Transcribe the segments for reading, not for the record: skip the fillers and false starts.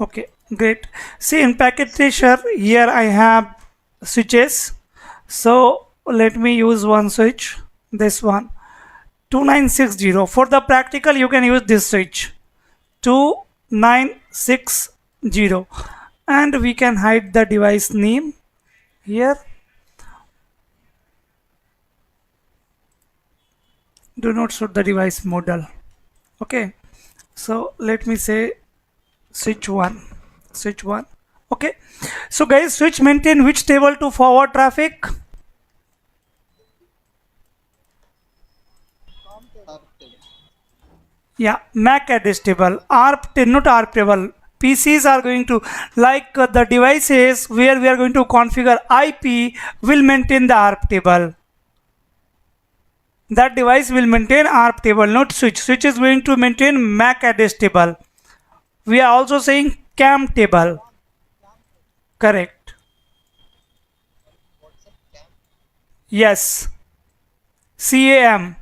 Okay, great. See, in packet tracer here I have switches. So let me use one switch, this one, 2960. For the practical you can use this switch, 2960, and we can hide the device name here. Do not show the device model. Okay, so let me say switch 1, switch 1. Okay, so guys, switch maintain which table to forward traffic? Yeah, MAC address table, ARP, not ARP table. PCs are going to, like the devices where we are going to configure IP will maintain the ARP table. That device will maintain ARP table, not switch. Switch is going to maintain MAC address table. We are also saying CAM table. Correct. Yes. CAM.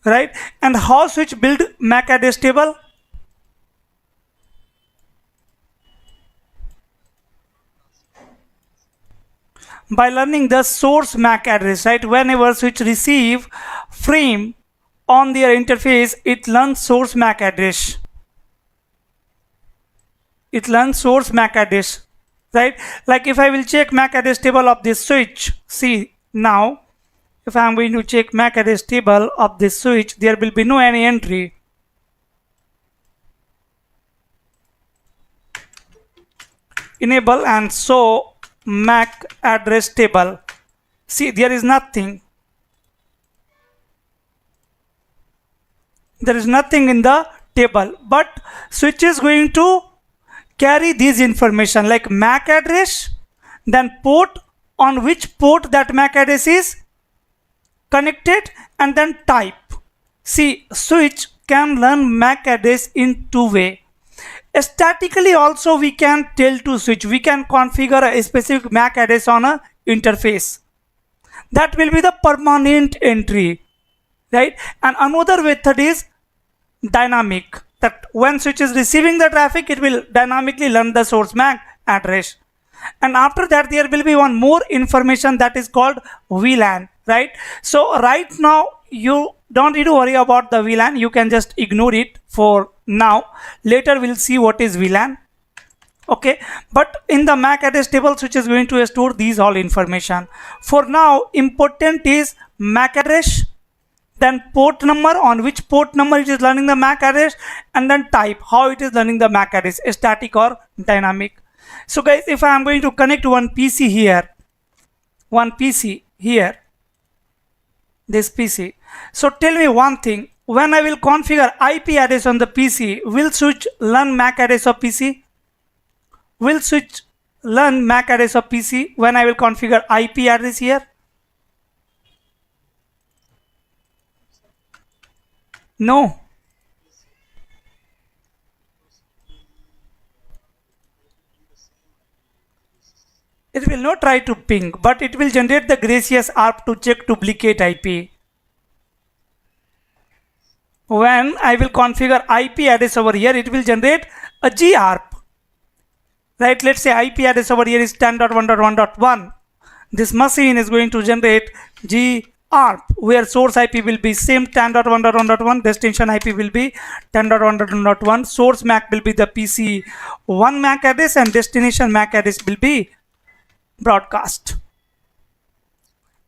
Right? And how switch build MAC address table? By learning the source MAC address, right? Whenever switch receive frame on their interface, it learns source MAC address. It learns source MAC address, right? Like if I will check MAC address table of this switch, see now, if I am going to check MAC address table of this switch, there will be no any entry. Enable and show MAC address table. See, there is nothing. There is nothing in the table, but switch is going to carry these information like MAC address, then port, on which port that MAC address is connected, and then type. See, switch can learn MAC address in two ways. Statically also we can tell to switch, we can configure a specific MAC address on a interface. That will be the permanent entry, right? And another method is dynamic, that when switch is receiving the traffic, it will dynamically learn the source MAC address. And after that there will be one more information that is called VLAN, right? So right now you don't need to worry about the VLAN, you can just ignore it for now. Later we'll see what is VLAN. Okay, but in the MAC address table, switch is going to store these all information. For now, important is MAC address, then port number, on which port number it is learning the MAC address, and then type, how it is learning the MAC address, static or dynamic. So guys, if I am going to connect one PC here, one PC here, this PC. So tell me one thing, when I will configure IP address on the PC, will switch learn MAC address of PC? Will switch learn MAC address of PC when I will configure IP address here? No. It will not try to ping, but it will generate the gracious ARP to check duplicate IP. When I will configure IP address over here, it will generate a GARP. Right, let's say IP address over here is 10.1.1.1. This machine is going to generate GARP, where source IP will be same 10.1.1.1, destination IP will be 10.1.1.1, source MAC will be the PC 1 MAC address, and destination MAC address will be broadcast.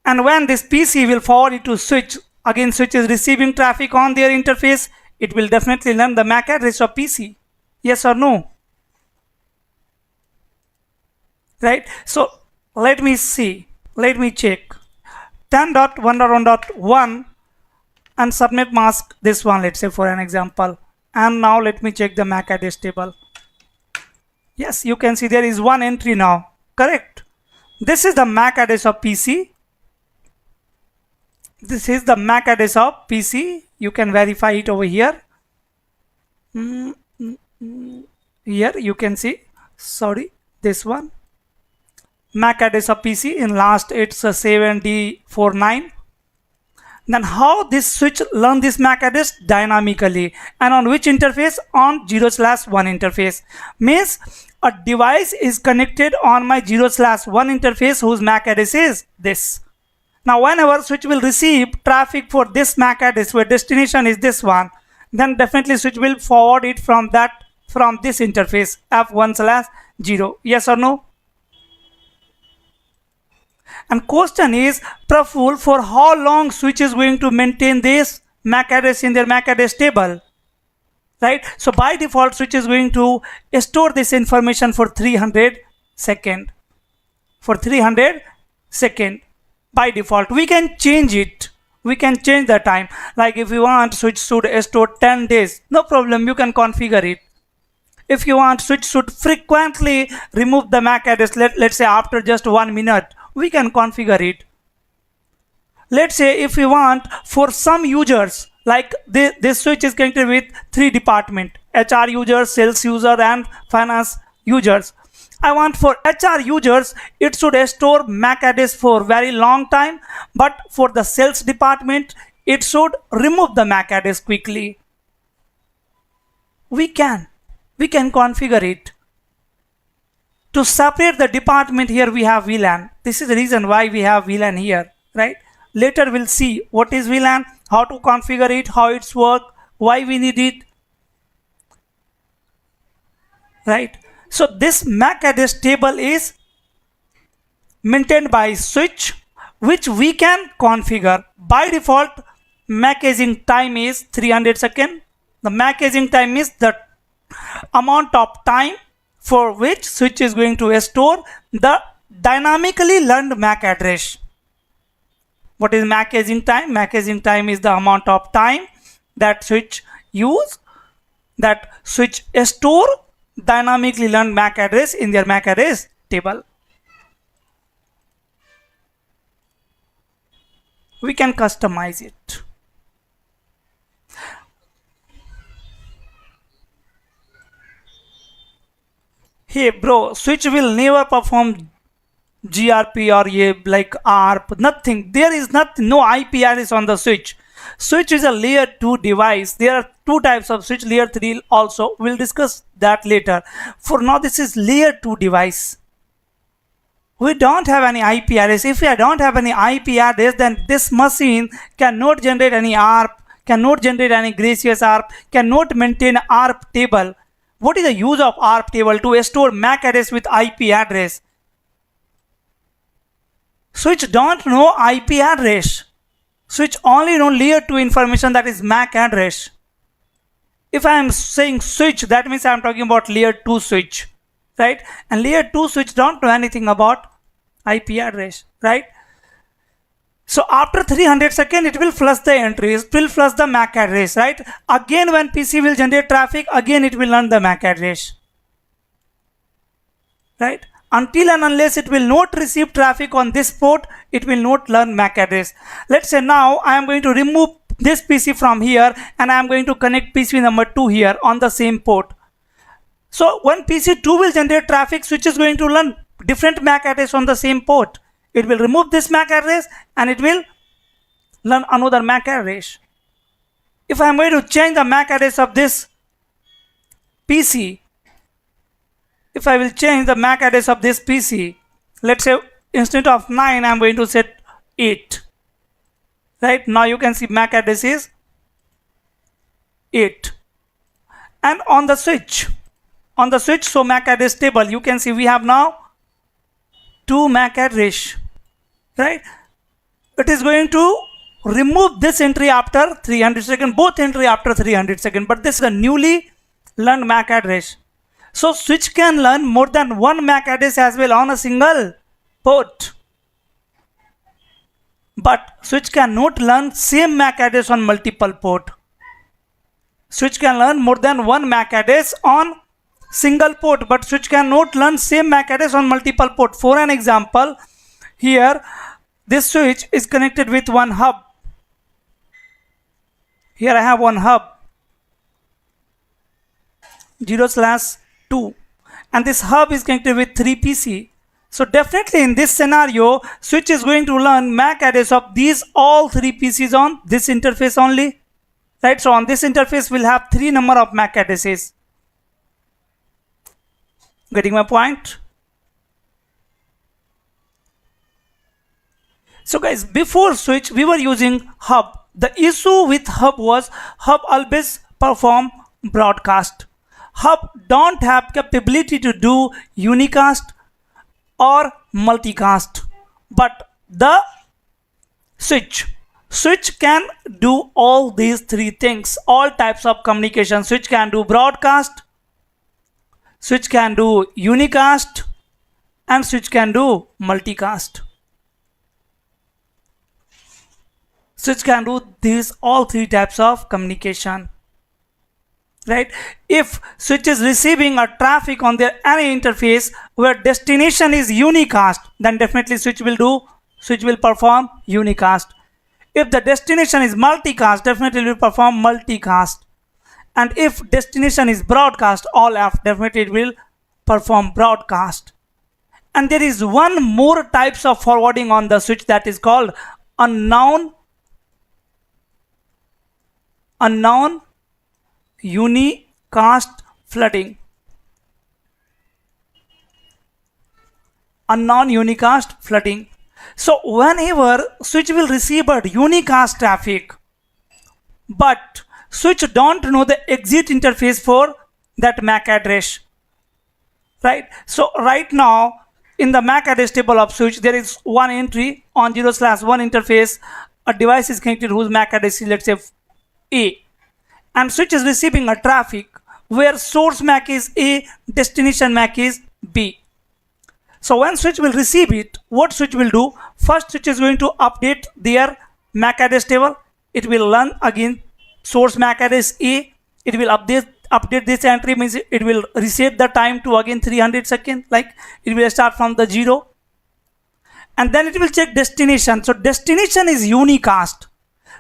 And when this PC will forward it to switch, again switch is receiving traffic on their interface, it will definitely learn the MAC address of PC. Yes or no? Right, so let me see, let me check 10.1.1.1 and subnet mask this one, let's say for an example. And now let me check the MAC address table. Yes, you can see there is one entry now, correct? This is the MAC address of PC. This is the MAC address of PC. You can verify it over here. Here you can see, sorry, this one. MAC address of PC in last it's a 7D49. Then how this switch learn this MAC address? Dynamically. And on which interface? On 0/1 interface. Means a device is connected on my 0/1 interface whose MAC address is this. Now whenever switch will receive traffic for this MAC address where destination is this one, then definitely switch will forward it from this interface F1/0. Yes or no? And question is, Praful, for how long switch is going to maintain this MAC address in their MAC address table? Right? So by default, switch is going to store this information for 300 seconds. For 300 seconds. By default, we can change it. We can change the time. Like if you want switch should store 10 days, no problem, you can configure it. If you want switch should frequently remove the MAC address, let's say after just 1 minute, we can configure it. Let's say if we want for some users, like this switch is connected with 3 departments, HR users, sales user and finance users. I want for HR users, it should store MAC address for very long time, but for the sales department, it should remove the MAC address quickly. We can configure it. To separate the department, here we have VLAN. This is the reason why we have VLAN here, right? Later we'll see what is VLAN, how to configure it, how it's work, why we need it, right? So this MAC address table is maintained by switch, which we can configure. By default, MAC aging time is 300 seconds. The MAC aging time is the amount of time for which switch is going to store the dynamically learned MAC address. What is MAC aging time? MAC aging time is the amount of time that switch store dynamically learned MAC address in their MAC address table. We can customize it. Hey bro, switch will never perform GRP or like ARP, nothing. There is nothing, no IP address on the switch. Switch is a layer 2 device. There are 2 types of switch, layer 3 also. We'll discuss that later. For now, this is layer 2 device. We don't have any IP address. If I don't have any IP address, then this machine cannot generate any ARP, cannot generate any gracious ARP, cannot maintain ARP table. What is the use of ARP table? To store MAC address with IP address. Switch don't know IP address. Switch only know layer 2 information, that is MAC address. If I am saying switch, that means I am talking about layer 2 switch, right? And layer 2 switch don't know anything about IP address, right? So after 300 seconds, it will flush the entries, it will flush the MAC address, right? Again, when PC will generate traffic, again it will learn the MAC address, right? Until and unless it will not receive traffic on this port, it will not learn MAC address. Let's say now I am going to remove this PC from here and I am going to connect PC number 2 here on the same port. So when PC 2 will generate traffic, switch is going to learn different MAC address on the same port. It will remove this MAC address and it will learn another MAC address. If I am going to change the MAC address of this PC, if I will change the MAC address of this PC, let's say instead of 9, I am going to set 8. Right? Now you can see MAC address is 8. And on the switch, so MAC address table, you can see we have now 2 MAC address. Right? It is going to remove this entry after 300 seconds, both entry after 300 seconds, but this is a newly learned MAC address. So switch can learn more than 1 MAC address as well on a single port. But switch cannot learn same MAC address on multiple port. Switch can learn more than 1 MAC address on single port, but switch cannot learn same MAC address on multiple port. For an example, here this switch is connected with one hub. Here I have one hub 0/2, and this hub is connected with 3 PC. So definitely in this scenario, switch is going to learn MAC address of these all three PCs on this interface only, right? So on this interface, we'll have 3 number of MAC addresses. Getting my point? So guys, before switch, we were using hub. The issue with hub was hub always perform broadcast. Hub don't have capability to do unicast or multicast, but the switch can do all these 3 things, all types of communication. Switch can do broadcast, switch can do unicast, and switch can do multicast. Switch can do these all 3 types of communication, right? If switch is receiving a traffic on their any interface where destination is unicast, then definitely switch will perform unicast. If the destination is multicast, definitely will perform multicast. And if destination is broadcast, all F, definitely it will perform broadcast. And there is one more types of forwarding on the switch, that is called unknown unicast flooding. Unknown unicast flooding. So whenever switch will receive a unicast traffic, but switch don't know the exit interface for that MAC address, right? So right now in the MAC address table of switch, there is one entry on 0/1 interface. A device is connected whose MAC address is, let's say, A, and switch is receiving a traffic where source MAC is A, destination MAC is B. So when switch will receive it, what switch will do? First, switch is going to update their MAC address table. It will learn again source MAC address A. It will update this entry, means it will reset the time to again 300 seconds, like it will start from the 0. And then it will check destination. So destination is unicast.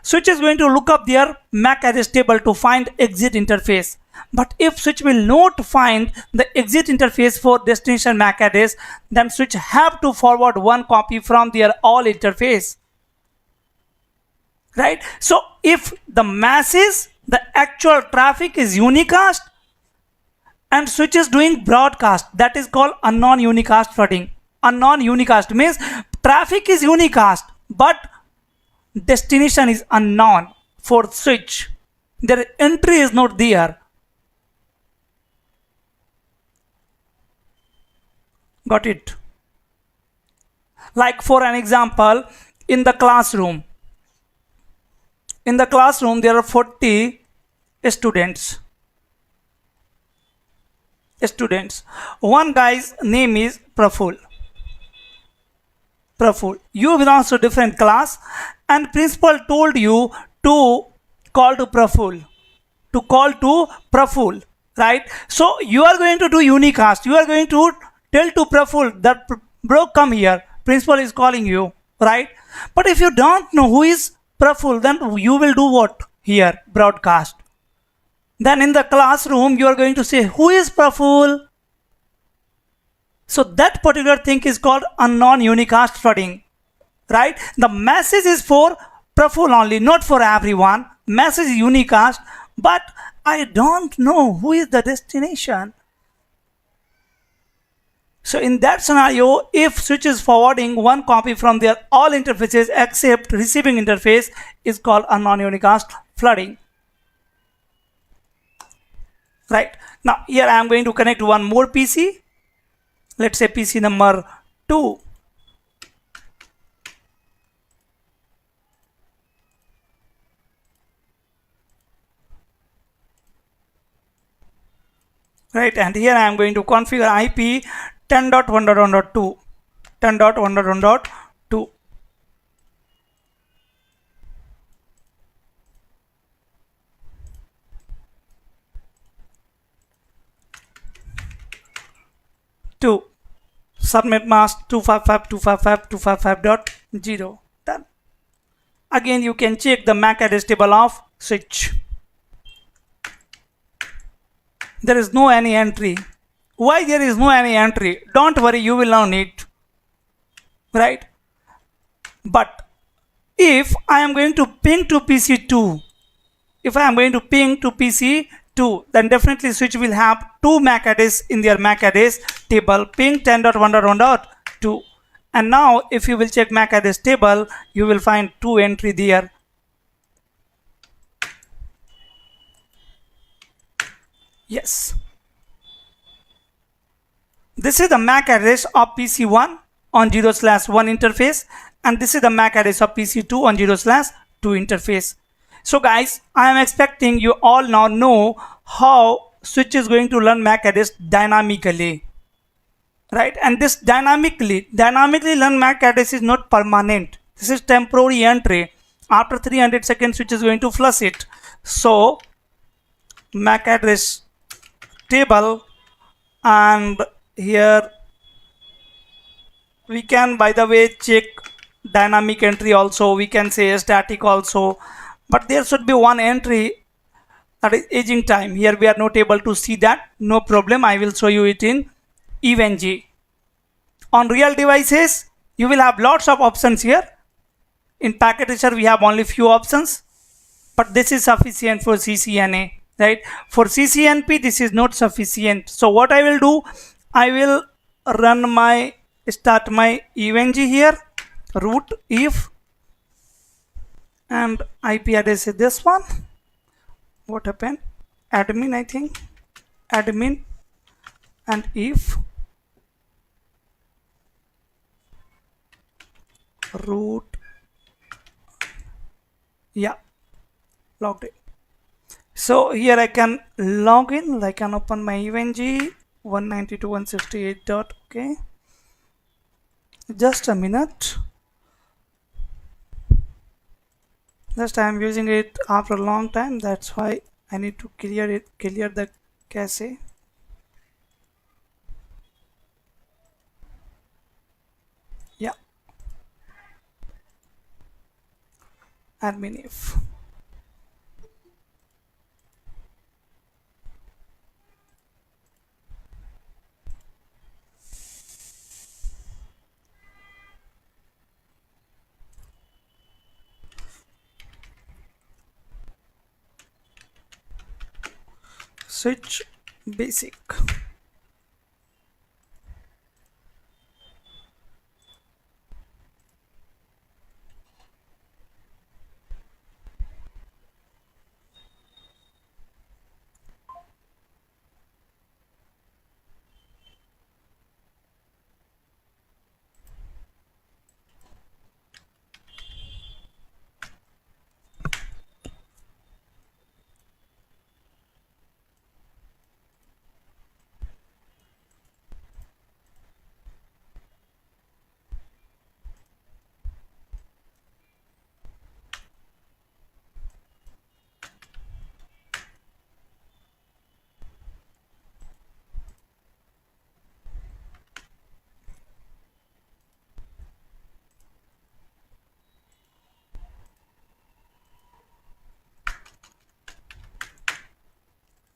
Switch is going to look up their MAC address table to find exit interface. But if switch will not find the exit interface for destination MAC address, then switch have to forward one copy from their all interface, right? So if the masses, the actual traffic is unicast and switch is doing broadcast, that is called unknown unicast flooding. Unknown unicast means traffic is unicast, but destination is unknown for switch. Their entry is not there. Got it? Like for an example, in the classroom there are 40 students. One guy's name is Praful. You belong to different class, and principal told you to call to Praful, right? So you are going to do unicast. You are going to tell to Praful that, bro, come here, principal is calling you, right? But if you don't know who is Praful, then you will do what? Here, broadcast. Then in the classroom you are going to say, who is Praful? So that particular thing is called unknown unicast flooding, right? The message is for Praful only, not for everyone. Message is unicast, but I don't know who is the destination. So in that scenario, if switch is forwarding one copy from their all interfaces except receiving interface, is called unknown unicast flooding. Right. Now here I am going to connect one more PC. Let's say PC number 2. Right, and here I am going to configure IP 10.1.1.2. 10.1.1.2. Subnet mask 255.255.255.0. Done. Again, you can check the MAC address table of switch. There is no any entry. Why there is no any entry? Don't worry, you will learn it. right? But if I am going to ping to PC2, if I am going to ping to PC2, then definitely switch will have two MAC address in their MAC address table, ping 10.1.1.2. And now if you will check MAC address table, you will find two entry there. Yes. This is the MAC address of PC1 on 0/1 interface, and this is the MAC address of PC2 on 0/2 interface. So guys, I am expecting you all now know how switch is going to learn MAC address dynamically, right? And this dynamically learn MAC address is not permanent. This is temporary entry. After 300 seconds, switch is going to flush it. So MAC address table, and here we can, by the way, check dynamic entry also. We can say static also, but there should be one entry that is aging time. Here we are not able to see that. No problem, I will show you it in EVNG. On real devices you will have lots of options here. In packet tracer we have only few options, but this is sufficient for CCNA, right? For CCNP this is not sufficient. So what I will do, I will start my EVNG here, root if, and IP address is this one. What happened? Admin, I think, admin, and if root, yeah, logged in. So here I can log in, I can open my EVNG 192.168. Okay, just a minute. Just I am using it after a long time, that's why I need to clear the cache. Yeah, admin if. Switch basic.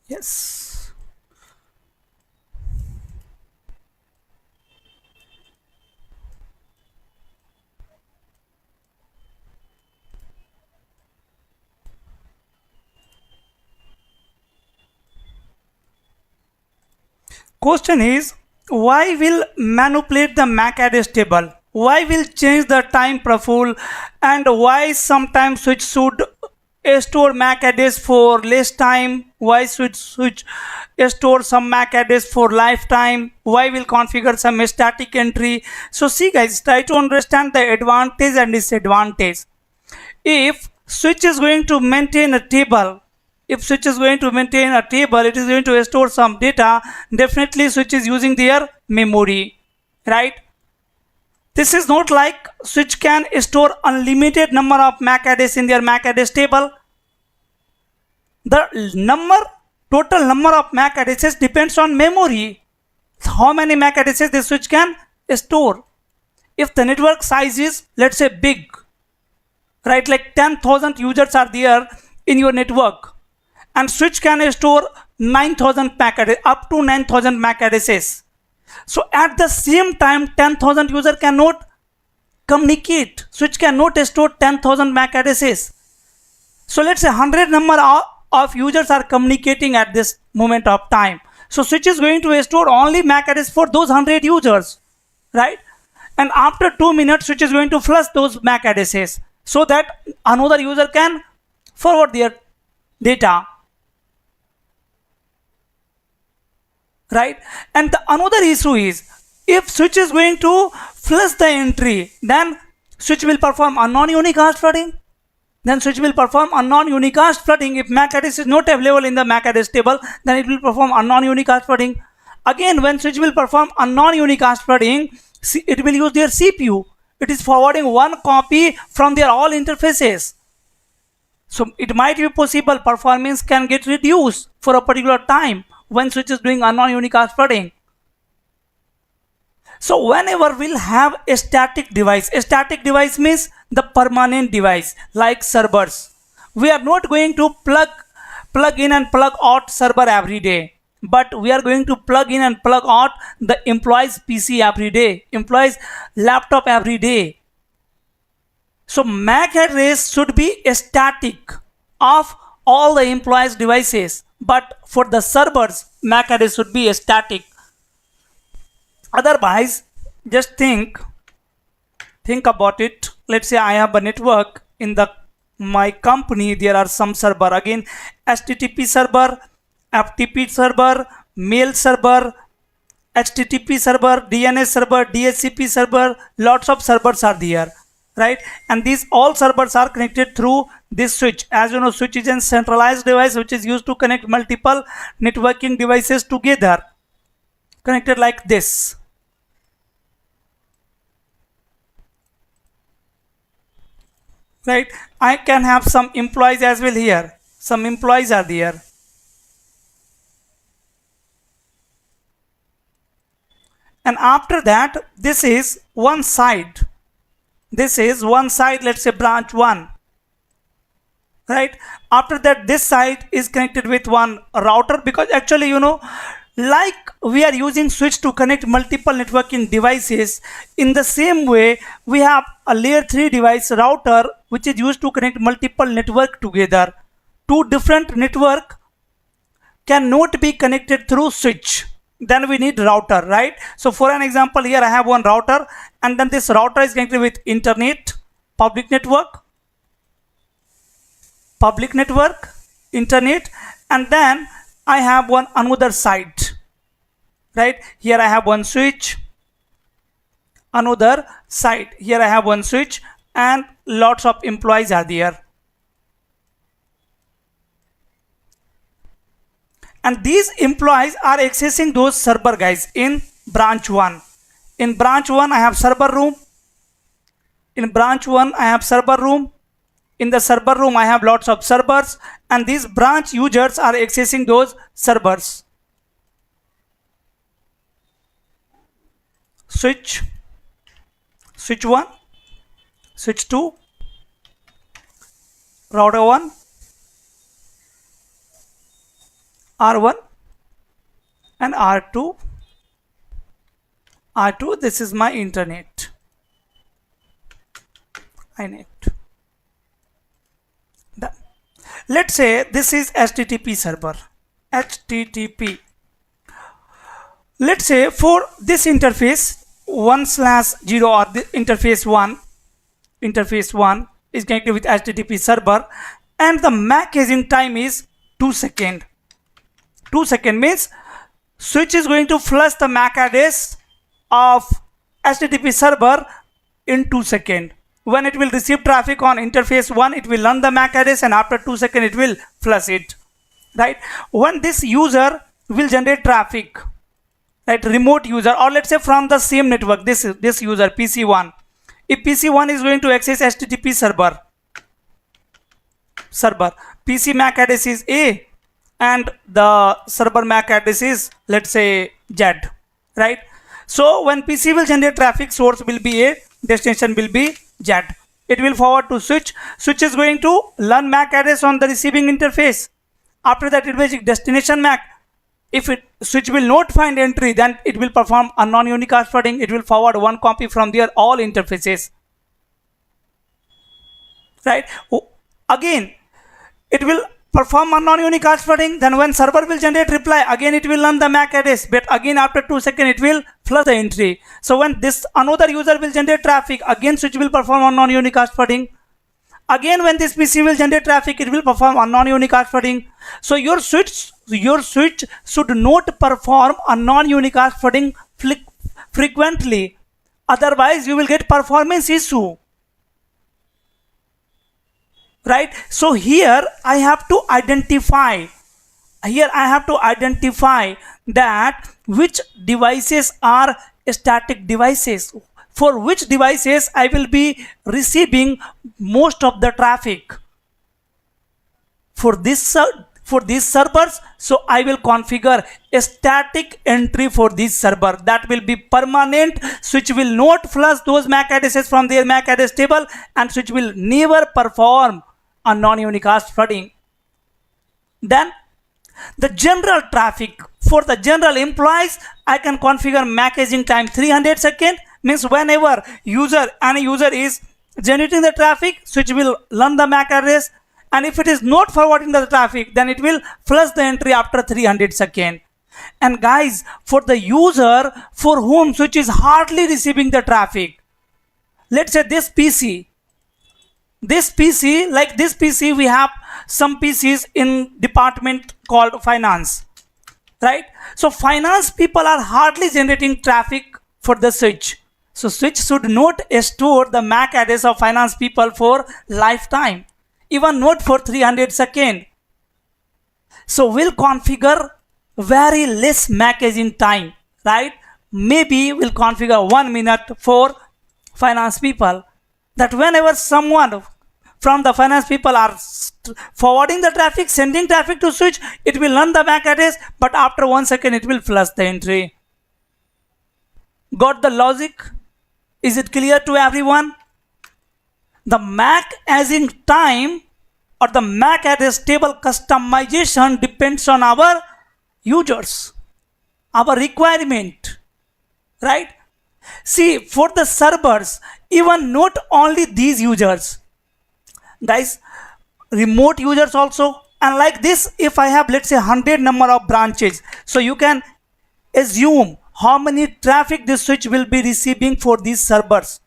Yes. Question is, why will manipulate the MAC address table? Why will change the time profile, and why sometimes switch should store MAC address for less time? Why should switch store some MAC address for lifetime? Why will configure some static entry? So see guys, try to understand the advantage and disadvantage. If switch is going to maintain a table, it is going to store some data, definitely switch is using their memory, right? This is not like switch can store unlimited number of MAC address in their MAC address table. The total number of MAC addresses depends on memory. How many MAC addresses the switch can store. If the network size is, let's say, big, right, like 10,000 users are there in your network, and switch can store 9,000 MAC addresses, up to 9,000 MAC addresses. So at the same time 10,000 user cannot communicate. Switch cannot store 10,000 MAC addresses. So let's say 100 number of users are communicating at this moment of time. So switch is going to store only MAC address for those 100 users, right? And after 2 minutes, switch is going to flush those MAC addresses so that another user can forward their data, right? And the another issue is, if switch is going to flush the entry, then switch will perform a non-unicast flooding. Then switch will perform a non-unicast flooding. If MAC address is not available in the MAC address table, then it will perform a non-unicast flooding. Again, when switch will perform a non-unicast flooding, it will use their CPU. It is forwarding one copy from their all interfaces. So it might be possible performance can get reduced for a particular time when switch is doing a non-unicast flooding. So whenever we'll have a static device means the permanent device like servers. We are not going to plug in and plug out server every day, but we are going to plug in and plug out the employee's PC every day, employee's laptop every day. So MAC address should be static of all the employees' devices, but for the servers, MAC address should be static. Otherwise, just think about it. Let's say I have a network in my company. There are some server, again HTTP server, FTP server, mail server, HTTP server, DNS server, DHCP server. Lots of servers are there, right? And these all servers are connected through this switch. As you know, switch is a centralized device which is used to connect multiple networking devices together, connected like this. Right? I can have some employees as well here. Some employees are there. And after that, this is one side. This is one side, let's say branch 1. Right? After that, this side is connected with one router, because actually, you know, like we are using switch to connect multiple networking devices, in the same way we have a layer 3 device router which is used to connect multiple network together. Two different network cannot be connected through switch. Then we need router, right? So for an example, here I have one router, and then this router is connected with internet, public network, internet, and then I have one another side, right? Here I have one switch, another side. Here I have one switch, and lots of employees are there. And these employees are accessing those server guys in branch 1. In branch 1, I have server room. In branch 1, I have server room. In the server room, I have lots of servers, and these branch users are accessing those servers. Switch 1, switch 2, router 1, R1 and R2. This is my internet, iNet. Done. Let's say this is HTTP server, HTTP. Let's say for this interface 1/0 or the interface 1 is connected with HTTP server, and the MAC hazing time is 2 seconds. 2 seconds means switch is going to flush the MAC address of HTTP server in 2 seconds. When it will receive traffic on interface 1, it will learn the MAC address, and after 2 seconds it will flush it, right? When this user will generate traffic, right, remote user, or let's say from the same network, this user PC1, if PC1 is going to access HTTP server, PC MAC address is A and the server MAC address is, let's say, Z, right? So when PC will generate traffic, source will be A, destination will be Z. It will forward to switch. Switch is going to learn MAC address on the receiving interface. After that, it will check destination MAC. If switch will not find entry, then it will perform a non-unicast flooding. It will forward one copy from their all interfaces. right? Again, it will perform a non-unicast flooding. Then when server will generate reply, again it will learn the MAC address, but again after 2 seconds it will flush the entry. So when this another user will generate traffic, again switch will perform a non-unicast flooding. Again when this PC will generate traffic, it will perform a non-unicast flooding. So your switch should not perform a non-unicast flooding frequently, otherwise you will get performance issue, right? So here I have to identify that which devices are static devices, for which devices I will be receiving most of the traffic. For these servers, so I will configure a static entry for this server that will be permanent. Switch will not flush those MAC addresses from their MAC address table, and switch will never perform a non-unicast flooding. Then the general traffic, for the general employees, I can configure MAC aging time 300 seconds. Means whenever any user is generating the traffic, switch will learn the MAC address, and if it is not forwarding the traffic, then it will flush the entry after 300 seconds. And guys, for the user for whom switch is hardly receiving the traffic, let's say this PC, we have some PCs in department called finance, right? So finance people are hardly generating traffic for the switch. So switch should not store the MAC address of finance people for lifetime, even not for 300 seconds. So we'll configure very less MAC aging time, right? Maybe we'll configure 1 minute for finance people, that whenever someone from the finance people are forwarding the traffic, sending traffic to switch, it will learn the MAC address, but after 1 second it will flush the entry. Got the logic? Is it clear to everyone? The MAC aging time or the MAC address table customization depends on our users, our requirement, right? See, for the servers, even not only these users, guys, remote users also. And like this, if I have, let's say, 100 number of branches, so you can assume how many traffic this switch will be receiving for these servers.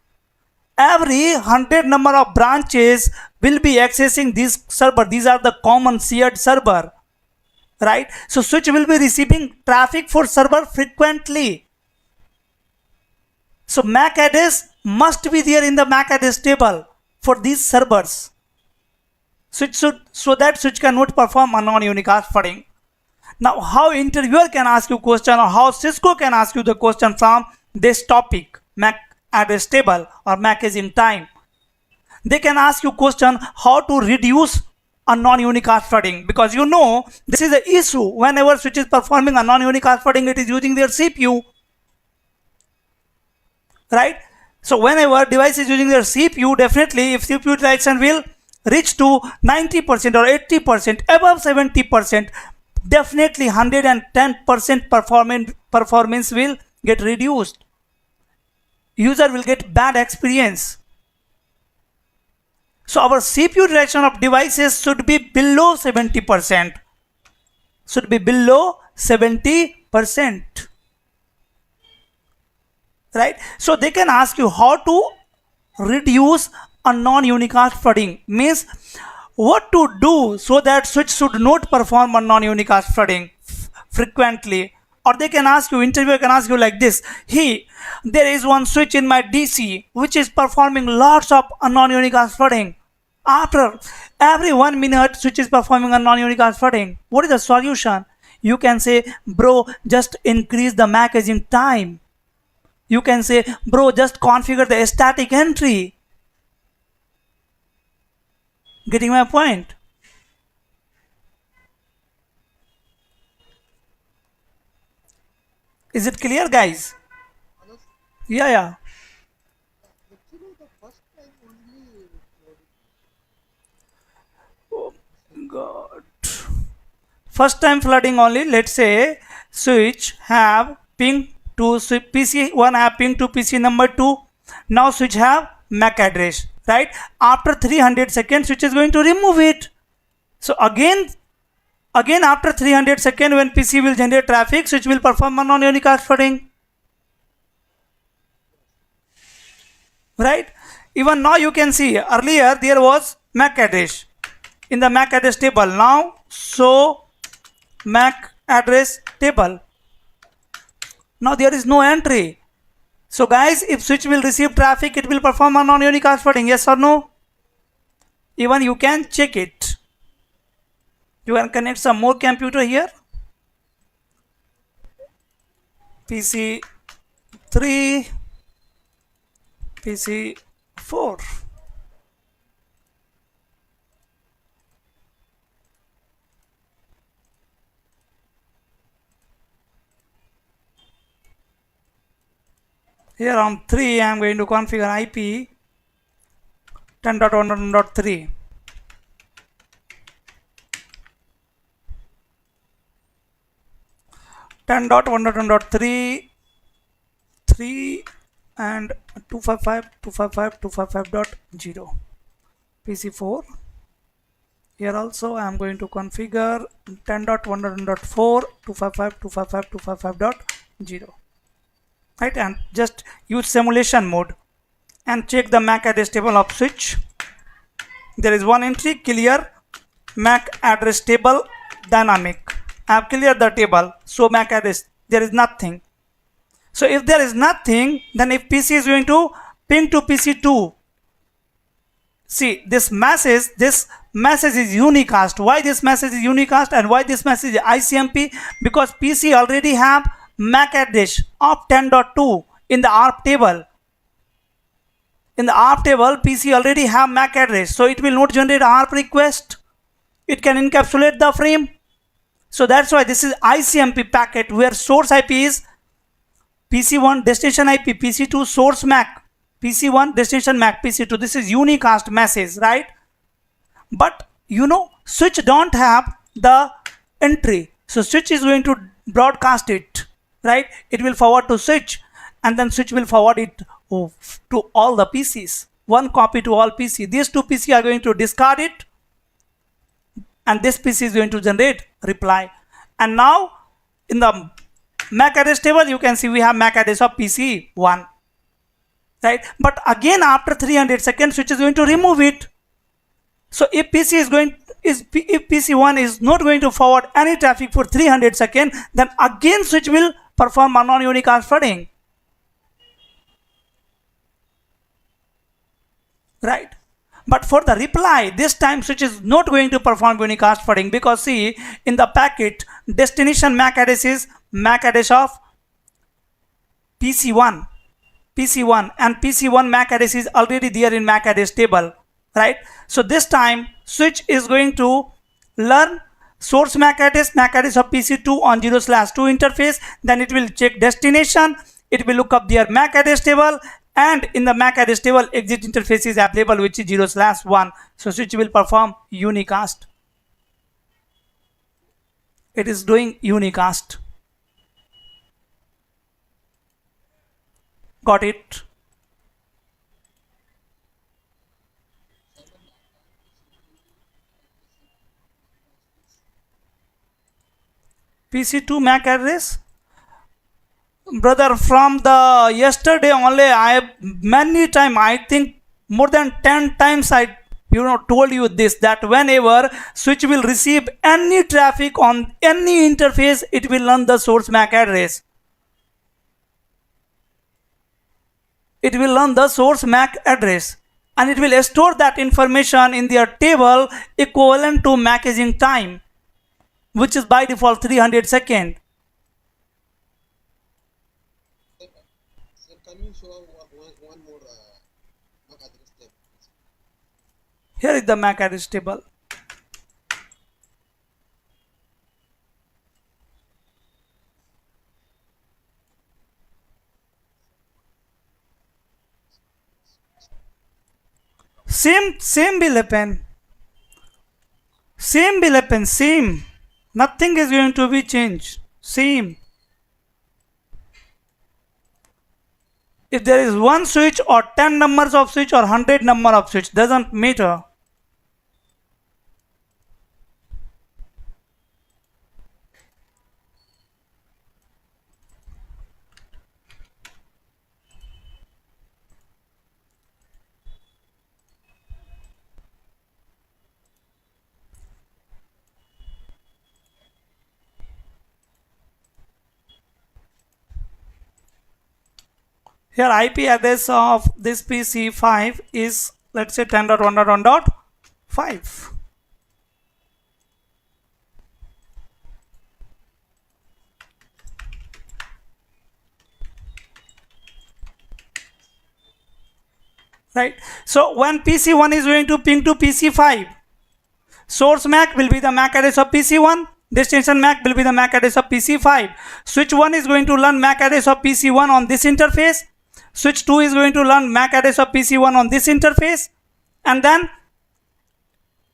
Every 100 number of branches will be accessing this server. These are the common shared server, right? So switch will be receiving traffic for server frequently. So MAC address must be there in the MAC address table for these servers. So that switch cannot perform a non-unicast flooding. Now, how interviewer can ask you question, or how Cisco can ask you the question from this topic, MAC address table or MAC aging time? They can ask you question how to reduce a non-unicast flooding, because you know this is the issue. Whenever switch is performing a non-unicast flooding, it is using their CPU, right? So whenever device is using their CPU, definitely if CPU utilization will reach to 90% or 80%, above 70%, definitely 110% performance will get reduced. User will get bad experience. So our CPU utilization of devices should be below 70%. Should be below 70%. Right? So they can ask you how to reduce a non-unicast flooding. Means what to do so that switch should not perform a non-unicast flooding frequently. Or they can ask you, interviewer can ask you like this: hey, there is one switch in my DC which is performing lots of non-unicast flooding. After every 1 minute, switch is performing a non-unicast flooding. What is the solution? You can say, bro, just increase the MAC aging time. You can say, bro, just configure the static entry. Getting my point? Is it clear, guys? Yeah. Oh God. First time flooding only. Let's say switch have ping to PC1, have ping to PC number 2. Now switch have MAC address, right? After 300 seconds, switch is going to remove it. So again after 300 seconds, when PC will generate traffic, switch will perform a non-unicast flooding, right? Even now you can see earlier there was MAC address in the MAC address table. Now show MAC address table. Now there is no entry. So guys, if switch will receive traffic, it will perform a non-unicast flooding, yes or no? Even you can check it. You can connect some more computer here. PC 3, PC 4. Here on 3, I am going to configure IP 10.1.3. 10.1.3, 3 and 255.255.255.0. PC4. Here also I am going to configure 10.1.4, 255.255.255.0. Right, and just use simulation mode and check the MAC address table of switch. There is one entry, clear MAC address table dynamic. I have cleared the table, so MAC address, there is nothing. So if there is nothing, then if PC is going to ping to PC2, see this message is unicast. Why this message is unicast and why this message is ICMP? Because PC already have MAC address of 10.2 in the ARP table. In the ARP table, PC already have MAC address, so it will not generate ARP request. It can encapsulate the frame. So that's why this is ICMP packet, where source IP is PC1 destination IP, PC2 source MAC, PC1 destination MAC, PC2. This is unicast message, right? But you know, switch don't have the entry, so switch is going to broadcast it, right? It will forward to switch, and then switch will forward it to all the PCs. One copy to all PC. These two PC are going to discard it, and this PC is going to generate reply. And now in the MAC address table, you can see we have MAC address of PC1, right? But again after 300 seconds, switch is going to remove it. So if PC1 is not going to forward any traffic for 300 seconds, then again switch will perform a non-unicast flooding, right? But for the reply, this time switch is not going to perform unicast flooding, because see, in the packet, destination MAC address is MAC address of PC1, and PC1 MAC address is already there in MAC address table, right? So this time switch is going to learn source MAC address of PC2 on 0/2 interface. Then it will check destination, it will look up their MAC address table, and in the MAC address table, exit interface is available, which is 0/1. So switch will perform unicast. It is doing unicast. Got it? PC2 MAC address, brother, from the yesterday only, I many time, I think more than 10 times I told you this, that whenever switch will receive any traffic on any interface, it will learn the source MAC address. It will learn the source MAC address, and it will store that information in their table equivalent to MACaging time, which is by default 300 seconds. Can you show one more MAC address table? Here is the MAC address table. Same will happen. Same will happen. Same. Nothing is going to be changed. Same. If there is one switch or 10 numbers of switch or 100 number of switch, doesn't matter. Here IP address of this PC5 is, let's say, 10.1.1.5. Right. So when PC1 is going to ping to PC5, source MAC will be the MAC address of PC1, destination MAC will be the MAC address of PC5. Switch 1 is going to learn MAC address of PC1 on this interface. Switch 2 is going to learn MAC address of PC1 on this interface, and then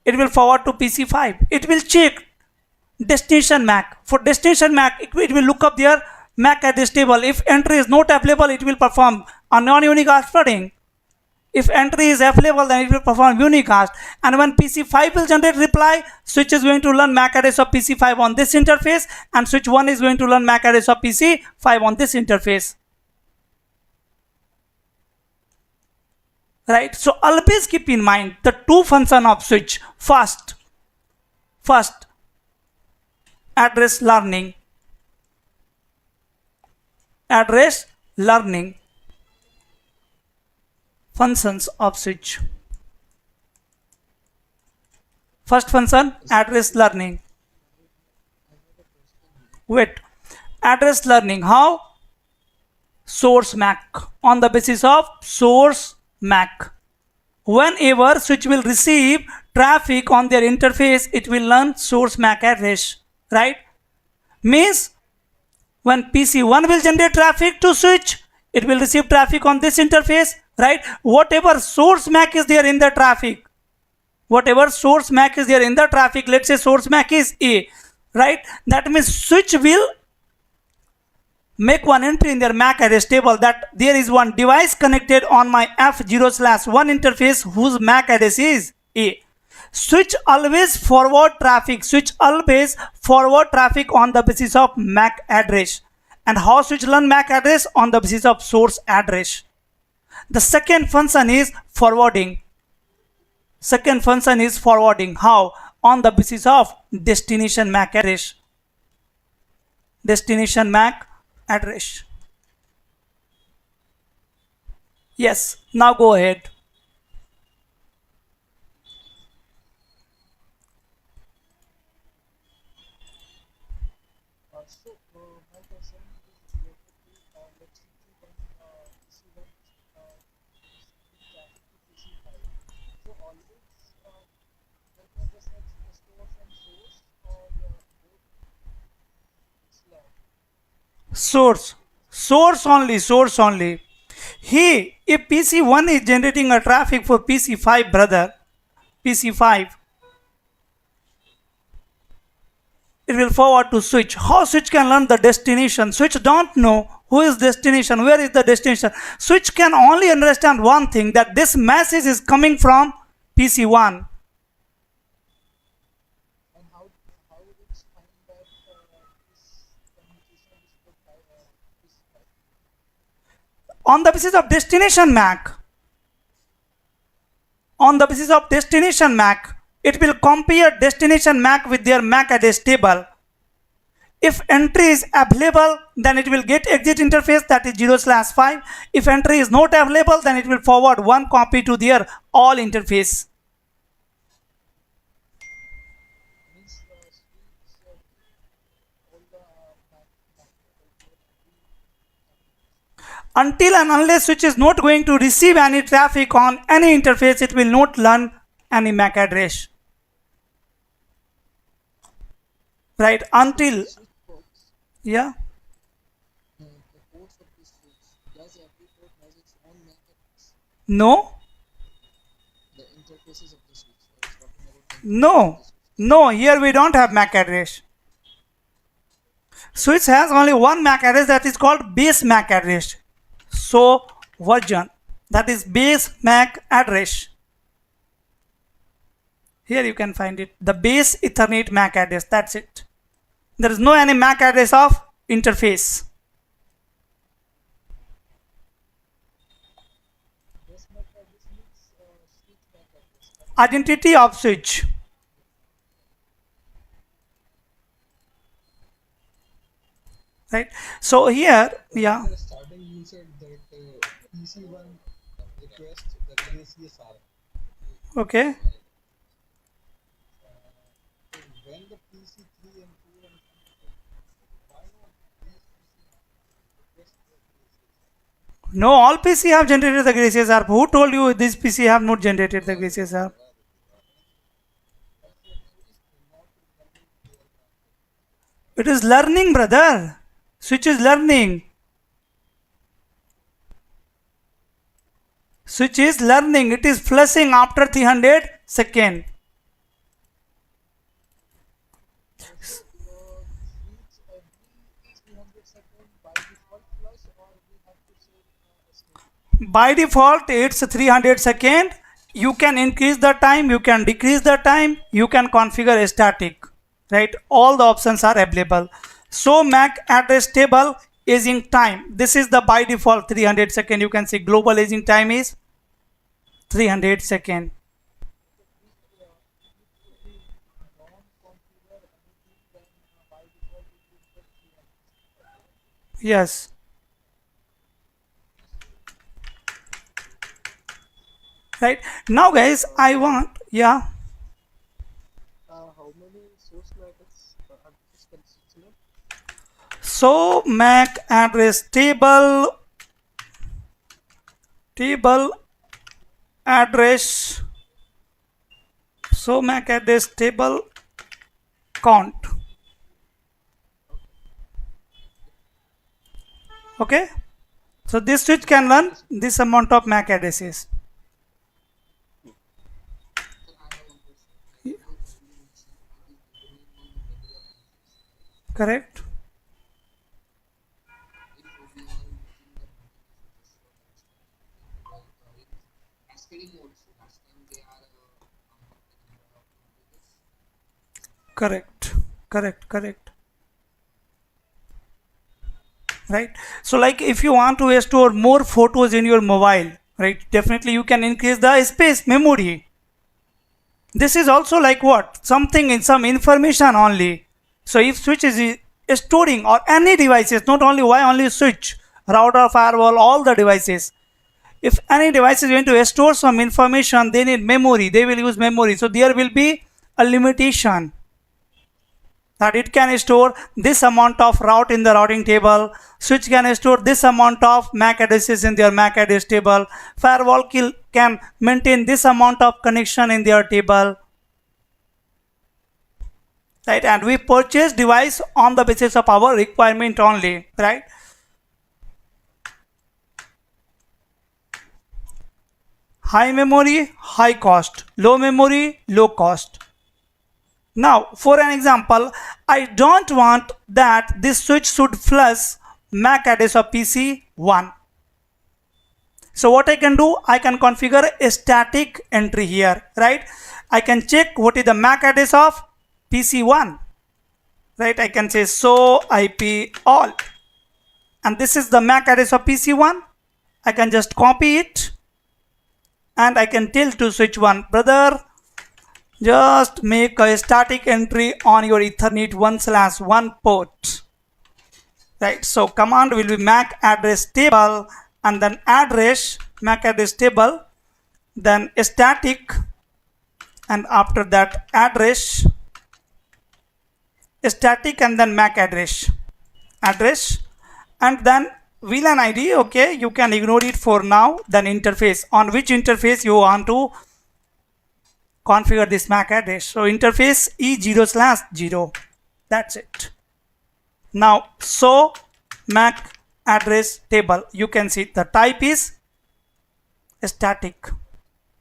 it will forward to PC5. It will check destination MAC. For destination MAC, it will look up their MAC address table. If entry is not available, it will perform a non-unicast flooding. If entry is available, then it will perform unicast. And when PC5 will generate reply, switch is going to learn MAC address of PC5 on this interface, and switch 1 is going to learn MAC address of PC5 on this interface. Right. So always keep in mind the two functions of switch. First, address learning. Address learning. Functions of switch. First function, address learning. Wait, address learning. How? Source MAC. On the basis of source MAC. Whenever switch will receive traffic on their interface, it will learn source MAC address. Right? Means when PC1 will generate traffic to switch, it will receive traffic on this interface. Right? Whatever source MAC is there in the traffic, let's say source MAC is A, right? That means switch will make one entry in their MAC address table that there is one device connected on my F0/1 interface whose MAC address is A. Switch always forward traffic on the basis of MAC address. And how switch learn MAC address? On the basis of source address. The second function is forwarding. How? On the basis of destination MAC address. Yes, now go ahead. My question is related to let's say PC1 traffic to PC5. So always MAC address has store from source or both it's learned. Source only. If PC1 is generating a traffic for PC5, it will forward to switch. How switch can learn the destination? Switch don't know who is destination, where is the destination. Switch can only understand one thing, that this message is coming from PC1. And how it's find that this communication is put by PC5? On the basis of destination MAC, it will compare destination MAC with their MAC address table. If entry is available, then it will get exit interface, that is 0/5. If entry is not available, then it will forward one copy to their all interface. Means all the Until and unless switch is not going to receive any traffic on any interface, it will not learn any MAC address. Right? Until, yeah. the ports of this switch, does every port has its own MAC address? No. The interfaces of the switch. I was talking about the No, here we don't have MAC address. Switch has only one MAC address, that is called base MAC address. So version, that is base MAC address. Here you can find it, the base Ethernet MAC address, that's it. There is no any MAC address of interface. This MAC address means switch MAC address. Identity of switch. Right. So here, yeah. At the starting, you said that PC1 request the gracious are. Okay. When the PC3 and 4 and 5, why not these PC request the gracious? No, all PC have generated the gracious ARP. Who told you this PC have not generated the gracious ARP? It is learning, brother. Switch is learning. Switch is learning. It is flushing after 300 seconds. Switch every 300 seconds by default flush, or we have to say a schedule. By default, it's 300 seconds. You can increase the time, you can decrease the time, you can configure a static. Right? All the options are available. So MAC address table aging time. This is the by default 300 seconds. You can see global aging time is 300 seconds. Non-configure anything, then by default it will get 300. Yes. Right. Now guys, I want, yeah. How many source matters addresses can switch name? So MAC address table address, so MAC address table count. Okay, so this switch can run this amount of MAC addresses. Correct. Correct. Right. So like if you want to store more photos in your mobile, right, definitely you can increase the space memory. This is also like what, something in some information only. So if switch is storing or any devices, not only why only switch, router, firewall, all the devices, if any device is going to store some information, they need memory, they will use memory. So there will be a limitation that it can store this amount of route in the routing table, switch can store this amount of MAC addresses in their MAC address table, firewall can maintain this amount of connection in their table. Right, and we purchase device on the basis of our requirement only, right? High memory, high cost, low memory, low cost. Now, for an example, I don't want that this switch should flush MAC address of PC1. So what I can do, I can configure a static entry here, right? I can check what is the MAC address of PC1, right? I can say so IP all, and this is the MAC address of PC1. I can just copy it and I can tell to switch 1, brother, just make a static entry on your Ethernet 1/1 port. Right, so command will be MAC address table and then address, MAC address table, then static, and after that address, static, and then MAC address, and then VLAN ID. Okay, you can ignore it for now. Then interface, on which interface you want to configure this MAC address. So interface E0/0. That's it. Now, so MAC address table, you can see the type is static,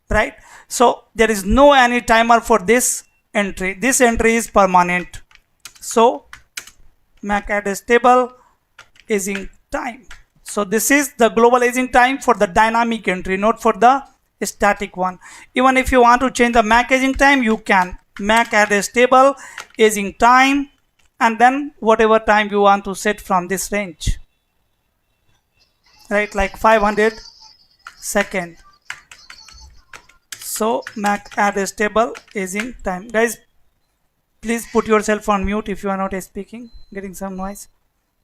right? So there is no any timer for this entry. This entry is permanent. So MAC address table is in time. So this is the global aging time for the dynamic entry, not for the static one. Even if you want to change the MAC aging time, you can. MAC address table aging time, and then whatever time you want to set from this range, right? Like 500 second. So MAC address table aging time. Guys, please put yourself on mute if you are not speaking, getting some noise.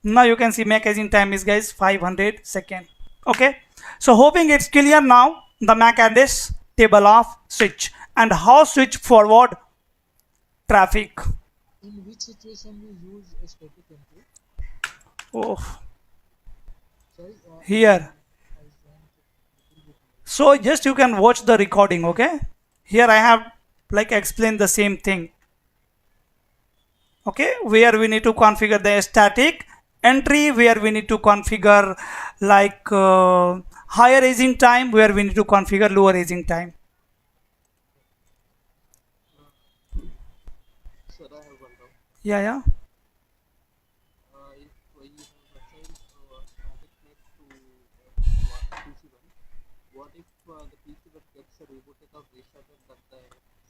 Now you can see MAC aging time is, guys, 500 second. Okay, so hoping it's clear now, the MAC address table of switch and how switch forward traffic. In which situation we use a static entry? Oh, Sorry, here. I was trying to little bit more. So just you can watch the recording. Okay, here I have like explained the same thing. Okay, where we need to configure the static entry, where we need to configure like higher aging time, where we need to configure lower aging time. Sir, I have one doubt. Yeah. If you have assigned static net to PC1, what if the PC1 gets rebooted or restarted that the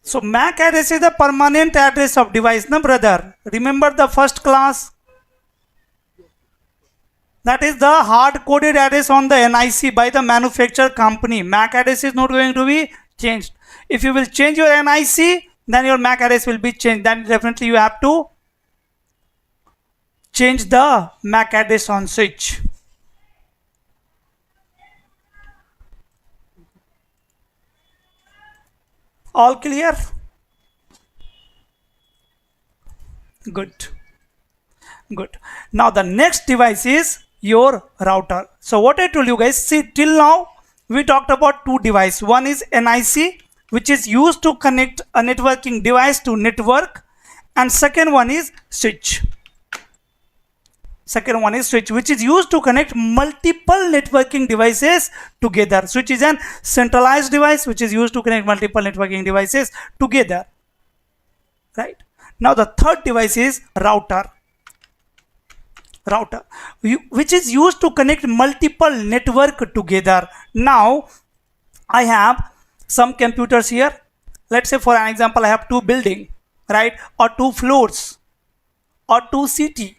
So MAC address is the permanent address of device, na brother? Remember the first class? That is the hard-coded address on the NIC by the manufacturer company. MAC address is not going to be changed. If you will change your NIC, then your MAC address will be changed. Then definitely you have to change the MAC address on switch. All clear? Good. Now the next device is your router. So what I told you guys, see, till now we talked about two devices. One is NIC, which is used to connect a networking device to network, and second one is switch. Which is used to connect multiple networking devices together. Switch is an centralized device which is used to connect multiple networking devices together, right? Now the third device is router, which is used to connect multiple network together. Now I have some computers here. Let's say for an example, I have two buildings, right, or two floors, or two city,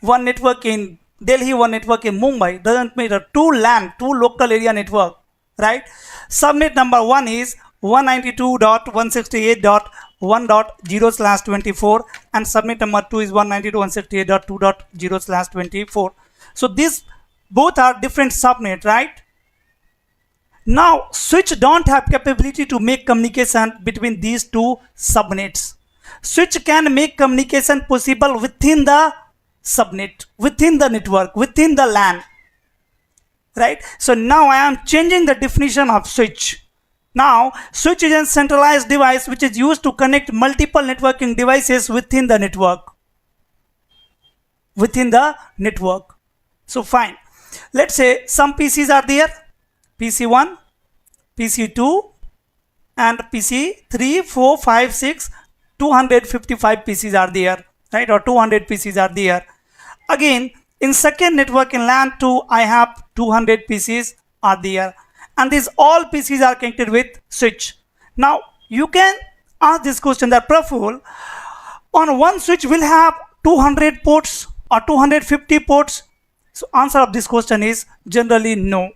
one network in Delhi, one network in Mumbai, doesn't matter. Two LAN, two local area network, right? Subnet number one is 192.168.1.0/24, and subnet number two is 192.168.2.0/24. So these both are different subnet, right? Now switch don't have capability to make communication between these two subnets. Switch can make communication possible within the subnet, within the network, within the LAN, right? So now I am changing the definition of switch. Now switch is a centralized device which is used to connect multiple networking devices within the network. So fine, let's say some PCs are there, PC1, PC2, and PC3, 4, 5, 6, 255 PCs are there, right? Or 200 PCs are there. Again, in second network in LAN 2, I have 200 PCs are there, and these all PCs are connected with switch. Now you can ask this question that Praful, on one switch will have 200 ports or 250 ports? So answer of this question is generally no.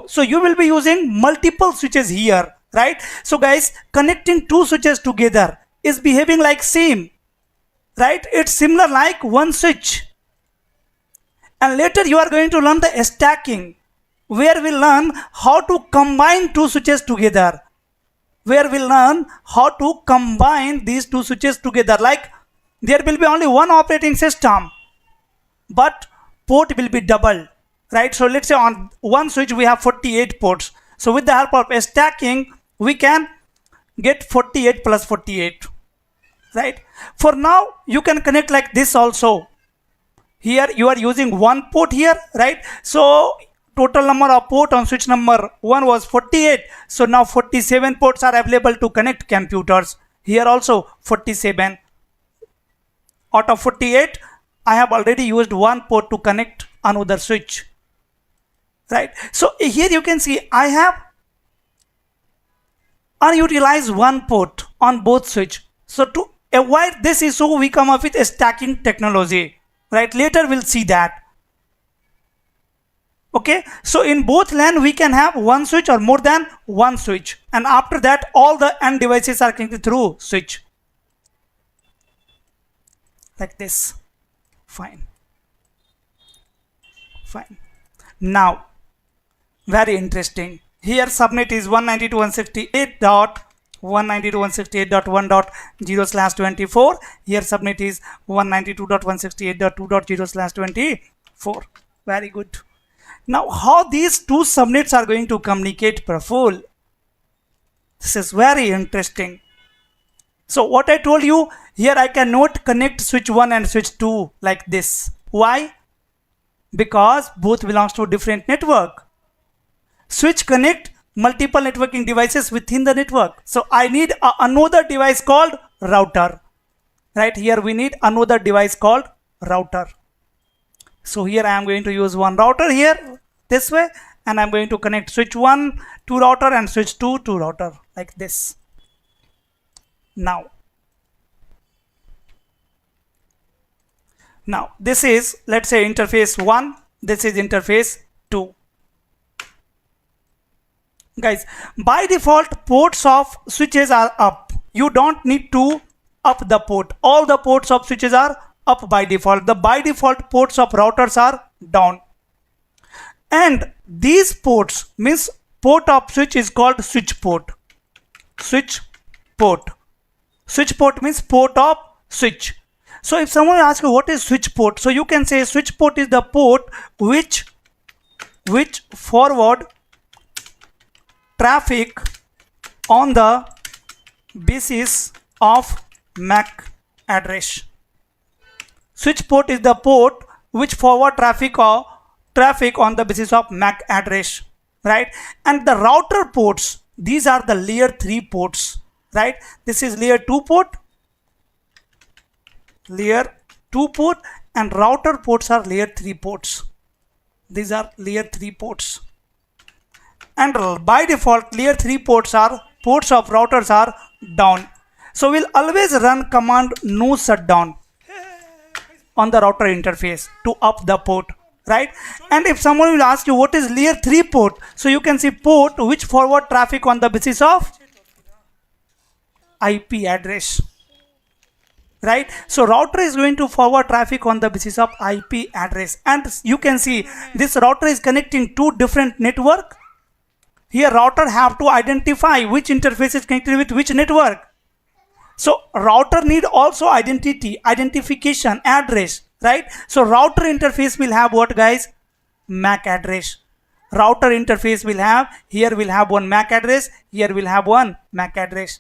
So you will be using multiple switches here, right? So guys, connecting two switches together is behaving like same, right? It's similar like one switch. And later you are going to learn the stacking, where we learn how to combine two switches together, these two switches together. Like there will be only one operating system, but port will be double, right? So let's say on one switch we have 48 ports. So with the help of stacking, we can get 48 plus 48, right? For now, you can connect like this also. Here you are using one port here, right? So total number of port on switch number 1 was 48. So now 47 ports are available to connect computers. Here also 47. Out of 48, I have already used one port to connect another switch, right? So here you can see I have unutilized one port on both switch. So to avoid this issue, we come up with a stacking technology, right? Later we'll see that. Okay, so in both LAN we can have one switch or more than one switch, and after that all the end devices are connected through switch like this. Fine. Now very interesting, here subnet is 192.168.192.168.1.0/24. Here subnet is 192.168.2.0/24. Very good. Now how these two subnets are going to communicate, Praful? This is very interesting. So what I told you, here I cannot connect switch 1 and switch 2 like this. Why? Because both belongs to different network. Switch connect multiple networking devices within the network. So I need another device called router. Right here we need another device called router. So here I am going to use one router here this way, and I'm going to connect switch 1 to router and switch 2 to router like this. Now this is, let's say, interface 1, this is interface 2. Guys, by default ports of switches are up. You don't need to up the port. All the ports of switches are up by default. The by default ports of routers are down. And these ports means port of switch is called switch port. Switch port. Switch port means port of switch. So if someone asks you what is switch port, so you can say switch port is the port which forward traffic on the basis of MAC address. Switch port is the port which forward traffic on the basis of MAC address, right? And the router ports, these are the layer 3 ports, right? This is layer 2 port, and router ports are layer 3 ports. These are layer 3 ports. And by default layer 3 ports of routers are down. So we'll always run command no shutdown on the router interface to up the port, right? And if someone will ask you what is layer 3 port, so you can see port which forward traffic on the basis of IP address, right? So router is going to forward traffic on the basis of IP address, and you can see this router is connecting two different network. Here router have to identify which interface is connected with which network. So router need also identification address, right? So router interface will have what, guys? MAC address. Router interface will have, here will have one MAC address, here will have one MAC address,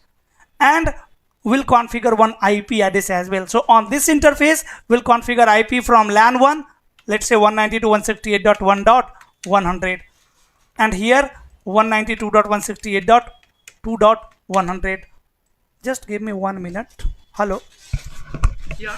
and we'll configure one IP address as well. So on this interface we'll configure IP from LAN 1, let's say 192.168.1.100, and here 192.168.2.100. Just give me 1 minute. Hello. Yeah.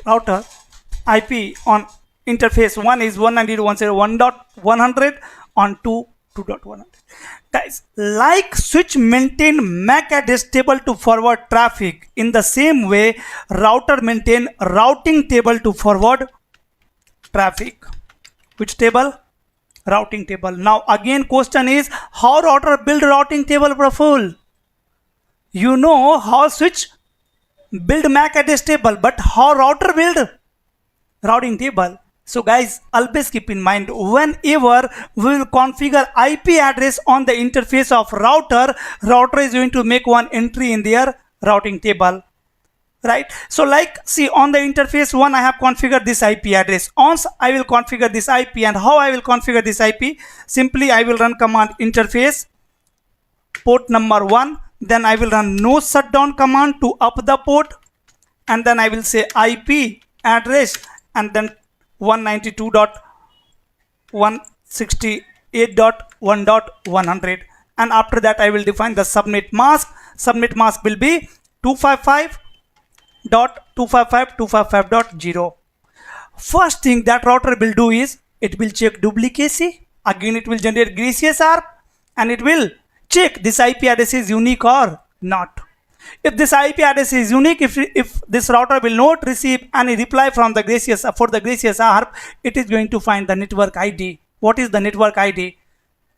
Router IP on interface 1 is 192.168.1.100, on 2.100. Guys, like switch maintain MAC address table to forward traffic, in the same way router maintain routing table to forward traffic. Which table? Routing table. Now again question is, how router build routing table, Praful? You know how switch build MAC address table, but how router build routing table? So guys, always keep in mind, whenever we will configure IP address on the interface of router is going to make one entry in their routing table. right? So like, see, on the interface 1 I have configured this IP address. Once I will configure this IP, and how I will configure this IP, simply I will run command interface port number 1, then I will run no shutdown command to up the port, and then I will say IP address and then 192.168.1.100, and after that I will define the subnet mask. Subnet mask will be 255.255.255.0. First thing that router will do is it will check duplicacy. Again it will generate gracious ARP, and it will check this IP address is unique or not. If this IP address is unique, if this router will not receive any reply from the gracious for the gracious ARP, it is going to find the network ID. What is the network ID?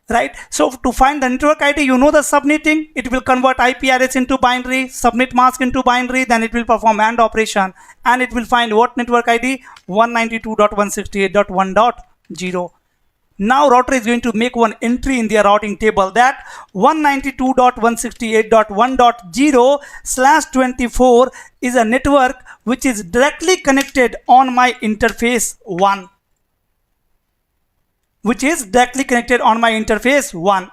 Right? So to find the network ID, you know the subnetting. It will convert IP address into binary, subnet mask into binary, then it will perform AND operation, and it will find what network ID? 192.168.1.0. Now router is going to make one entry in their routing table that 192.168.1.0/24 is a network which is directly connected on my interface 1. Which is directly connected on my interface 1.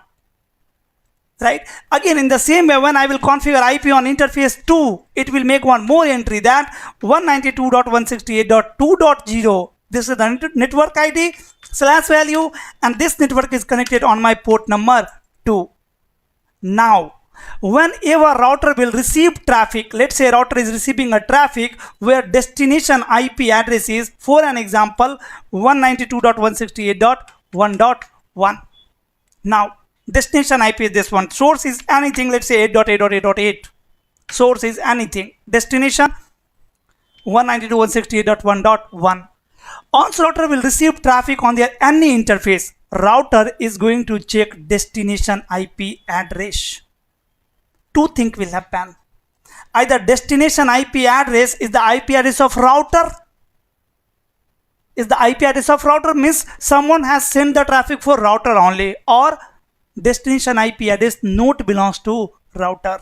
Right? Again, in the same way, when I will configure IP on interface 2, it will make one more entry that 192.168.2.0. This is the network ID / value, and this network is connected on my port number 2. Now, whenever router will receive traffic, let's say router is receiving a traffic where destination IP address is, for an example, 192.168.1.1. Now, destination IP is this one. Source is anything, let's say 8.8.8.8. Source is anything. Destination 192.168.1.1. Once router will receive traffic on their any interface, router is going to check destination IP address. Two things will happen. Either destination IP address is the IP address of router. Is the IP address of router means someone has sent the traffic for router only, or destination IP address not belongs to router.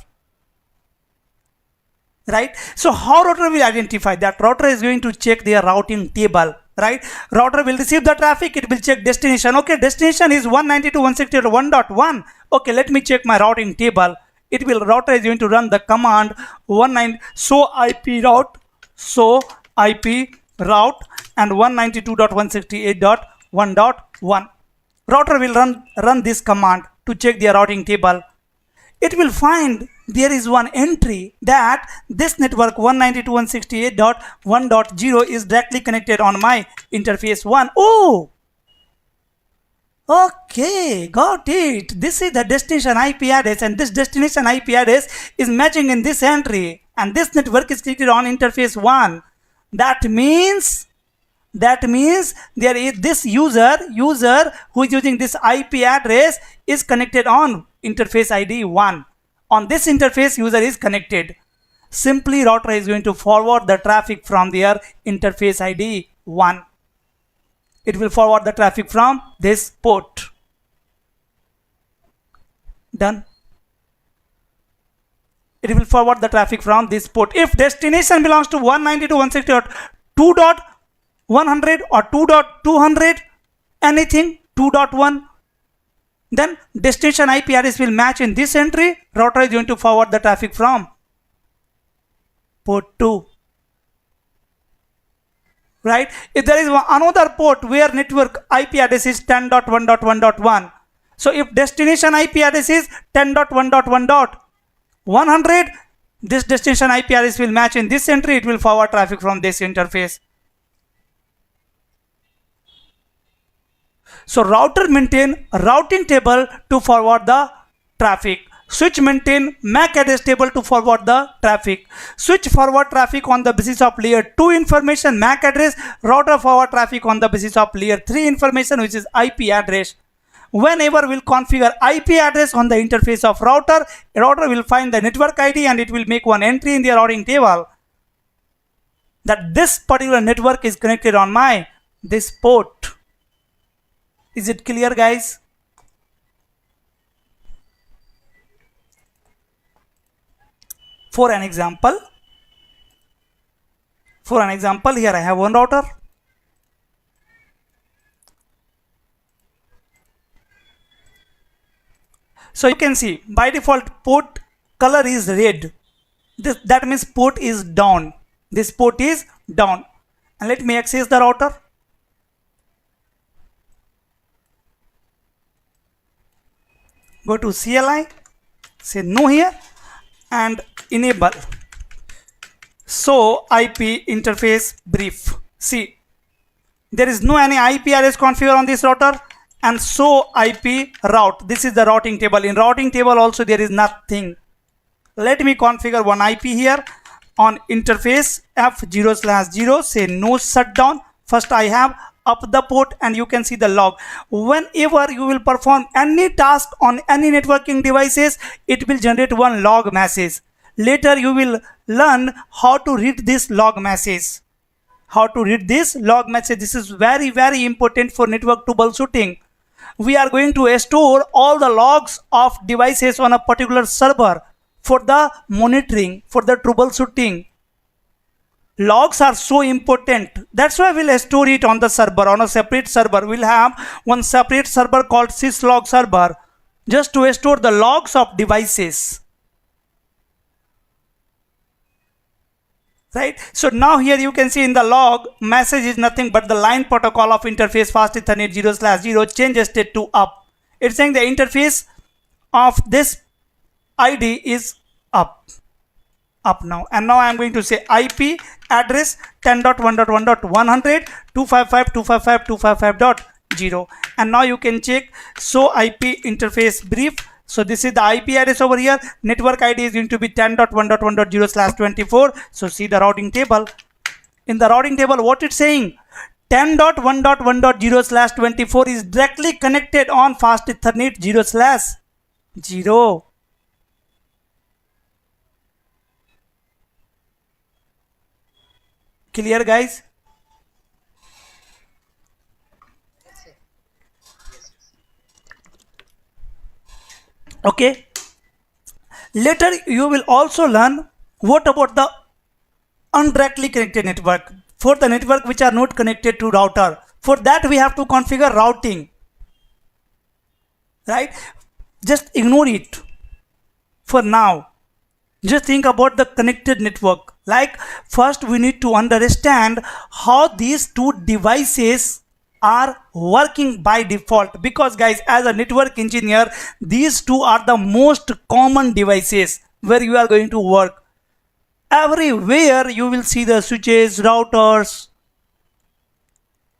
Right? So how router will identify that? Router is going to check their routing table. Right? Router will receive the traffic, it will check destination. Okay, destination is 192.168.1.1. Okay, let me check my routing table. It will, router is going to run the command show IP route and 192.168.1.1. Router will run this command to check their routing table. It will find there is one entry that this network 192.168.1.0 is directly connected on my interface 1. Oh, okay, got it. This is the destination IP address, and this destination IP address is matching in this entry, and this network is connected on interface 1. That means there is this user who is using this IP address is connected on interface ID 1. On this interface, user is connected. Simply router is going to forward the traffic from their interface ID 1. It will forward the traffic from this port. Done. It will forward the traffic from this port. If destination belongs to 192.168.2.100 or 2.200, anything 2.1, then destination IP address will match in this entry. Router is going to forward the traffic from port 2. Right? If there is another port where network IP address is 10.1.1.1, so if destination IP address is 10.1.1.100, this destination IP address will match in this entry. It will forward traffic from this interface. So router maintain routing table to forward the traffic. Switch maintain MAC address table to forward the traffic. Switch forward traffic on the basis of layer 2 information, MAC address. Router forward traffic on the basis of layer 3 information, which is IP address. Whenever we'll configure IP address on the interface of router will find the network ID, and it will make one entry in the routing table that this particular network is connected on my this port. Is it clear, guys? For an example, For an example, here I have one router. So you can see by default port color is red. That means port is down. This port is down. And let me access the router. Go to CLI, say no here, and enable show IP interface brief. See, there is no any IP address configure on this router, and show IP route. This is the routing table. In routing table also there is nothing. Let me configure one IP here on interface F0/0. Say no shutdown. First I have up the port, and you can see the log. Whenever you will perform any task on any networking devices, it will generate one log message. Later you will learn how to read this log message. How to read this log message. This is very important for network troubleshooting. We are going to store all the logs of devices on a particular server for the monitoring, for the troubleshooting. Logs are so important. That's why we'll store it on the server, on a separate server. We'll have one separate server called syslog server, just to store the logs of devices. Right? So now here you can see in the log, message is nothing but the line protocol of interface fast Ethernet 0/0 change state to up. It's saying the interface of this ID is up now. And now I am going to say IP address 10.1.1.100 255.255.255.0, and now you can check show IP interface brief. So this is the IP address over here. Network ID is going to be 10.1.1.0/24. So see the routing table. In the routing table, what it's saying? 10.1.1.0/24 is directly connected on fast Ethernet 0/0. Clear, guys? Okay. Later you will also learn what about the undirectly connected network. For the network which are not connected to router, for that we have to configure routing. Right? Just ignore it for now. Just think about the connected network. Like, first we need to understand how these two devices are working by default, because guys, as a network engineer, these two are the most common devices where you are going to work. Everywhere you will see the switches, routers,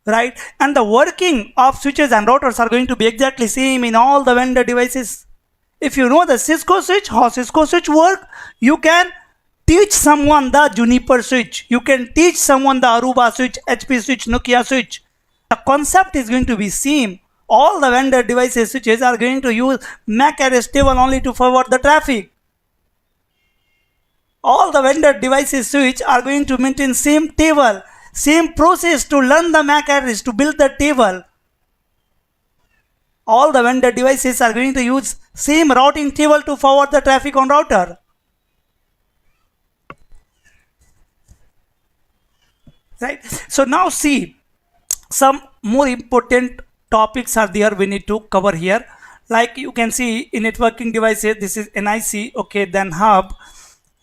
right? And the working of switches and routers are going to be exactly same in all the vendor devices. If you know the Cisco switch, how Cisco switch work, you can teach someone the Juniper switch. You can teach someone the Aruba switch, HP switch, Nokia switch. The concept is going to be same. All the vendor devices switches are going to use MAC address table only to forward the traffic. All the vendor devices switch are going to maintain same table, same process to learn the MAC address, to build the table. All the vendor devices are going to use same routing table to forward the traffic on router. Right? So now see, some more important topics are there we need to cover here. Like you can see in networking devices, this is NIC, okay, then hub,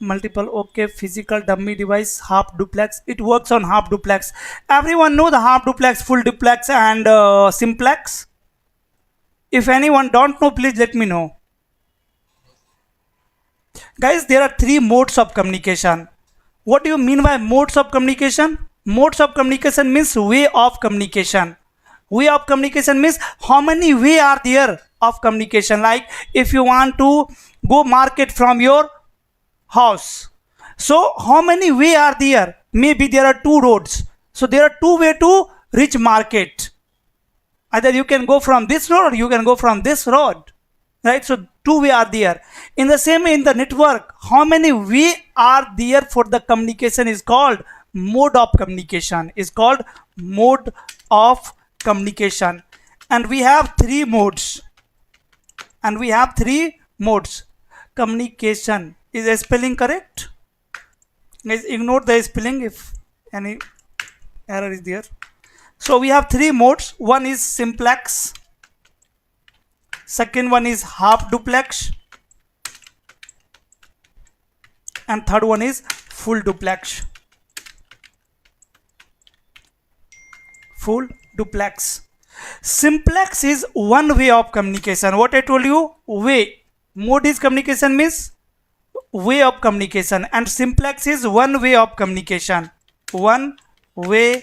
multiple, okay, physical dummy device, half duplex. It works on half duplex. Everyone know the half duplex, full duplex, and simplex. If anyone don't know, please let me know. Guys, there are three modes of communication. What do you mean by modes of communication? Modes of communication means way of communication. Way of communication means how many way are there of communication. Like if you want to go market from your house, so how many way are there? Maybe there are two roads. So there are two way to reach market. Either you can go from this road or you can go from this road, right? So two way are there. In the same way, in the network, how many way are there for the communication is called mode of communication. Is called mode of communication. And we have three modes. Communication. Is the spelling correct? Guys, ignore the spelling. If any error is there. So we have three modes. One is simplex, second one is half duplex, and third one is full duplex. Full duplex. Simplex is one way of communication. What I told you, way. Mode is communication means way of communication, and simplex is one way of communication. One way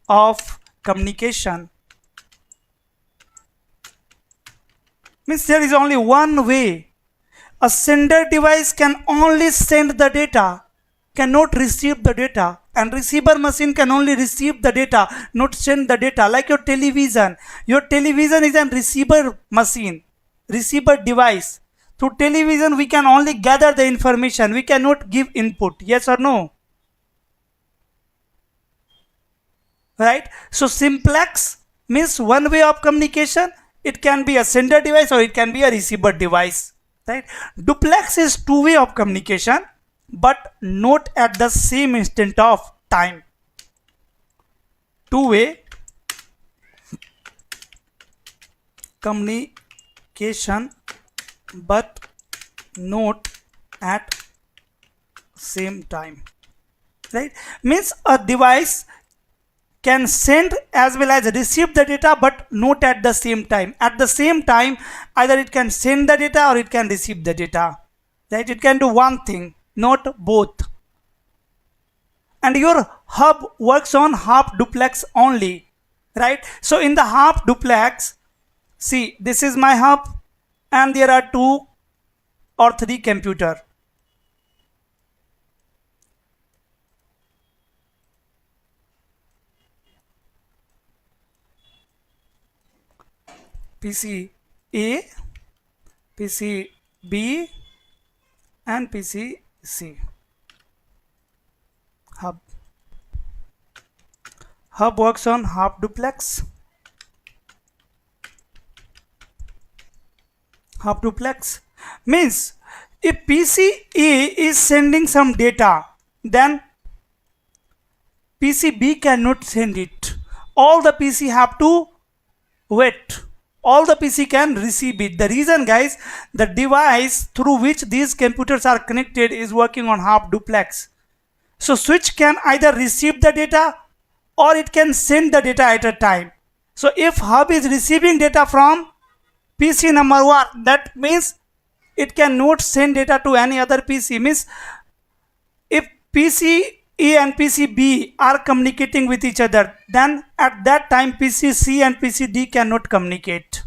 of communication means there is only one way. A sender device can only send the data, cannot receive the data, and receiver machine can only receive the data, not send the data. Like your television is a receiver machine, receiver device. Through television we can only gather the information, we cannot give input. Yes or no? Right? So simplex means one way of communication. It can be a sender device or it can be a receiver device. Right? Duplex is two way of communication, but not at the same instant of time. Two way communication, but not at same time. Right? Means a device can send as well as receive the data, but not at the same time. At the same time, either it can send the data or it can receive the data. Right? It can do one thing, not both. And your hub works on half duplex only. Right? So in the half duplex, see, this is my hub and there are two or three computer. PC A, PC B, and PC C. Hub. Hub works on half duplex. Half duplex means if PC A is sending some data, then PC B cannot send it. All the PC have to wait. All the PC can receive it. The reason, guys, the device through which these computers are connected is working on half duplex. So switch can either receive the data or it can send the data at a time. So if hub is receiving data from PC number 1, that means it cannot send data to any other PC. Means if PC A and PC B are communicating with each other, then at that time PC C and PC D cannot communicate.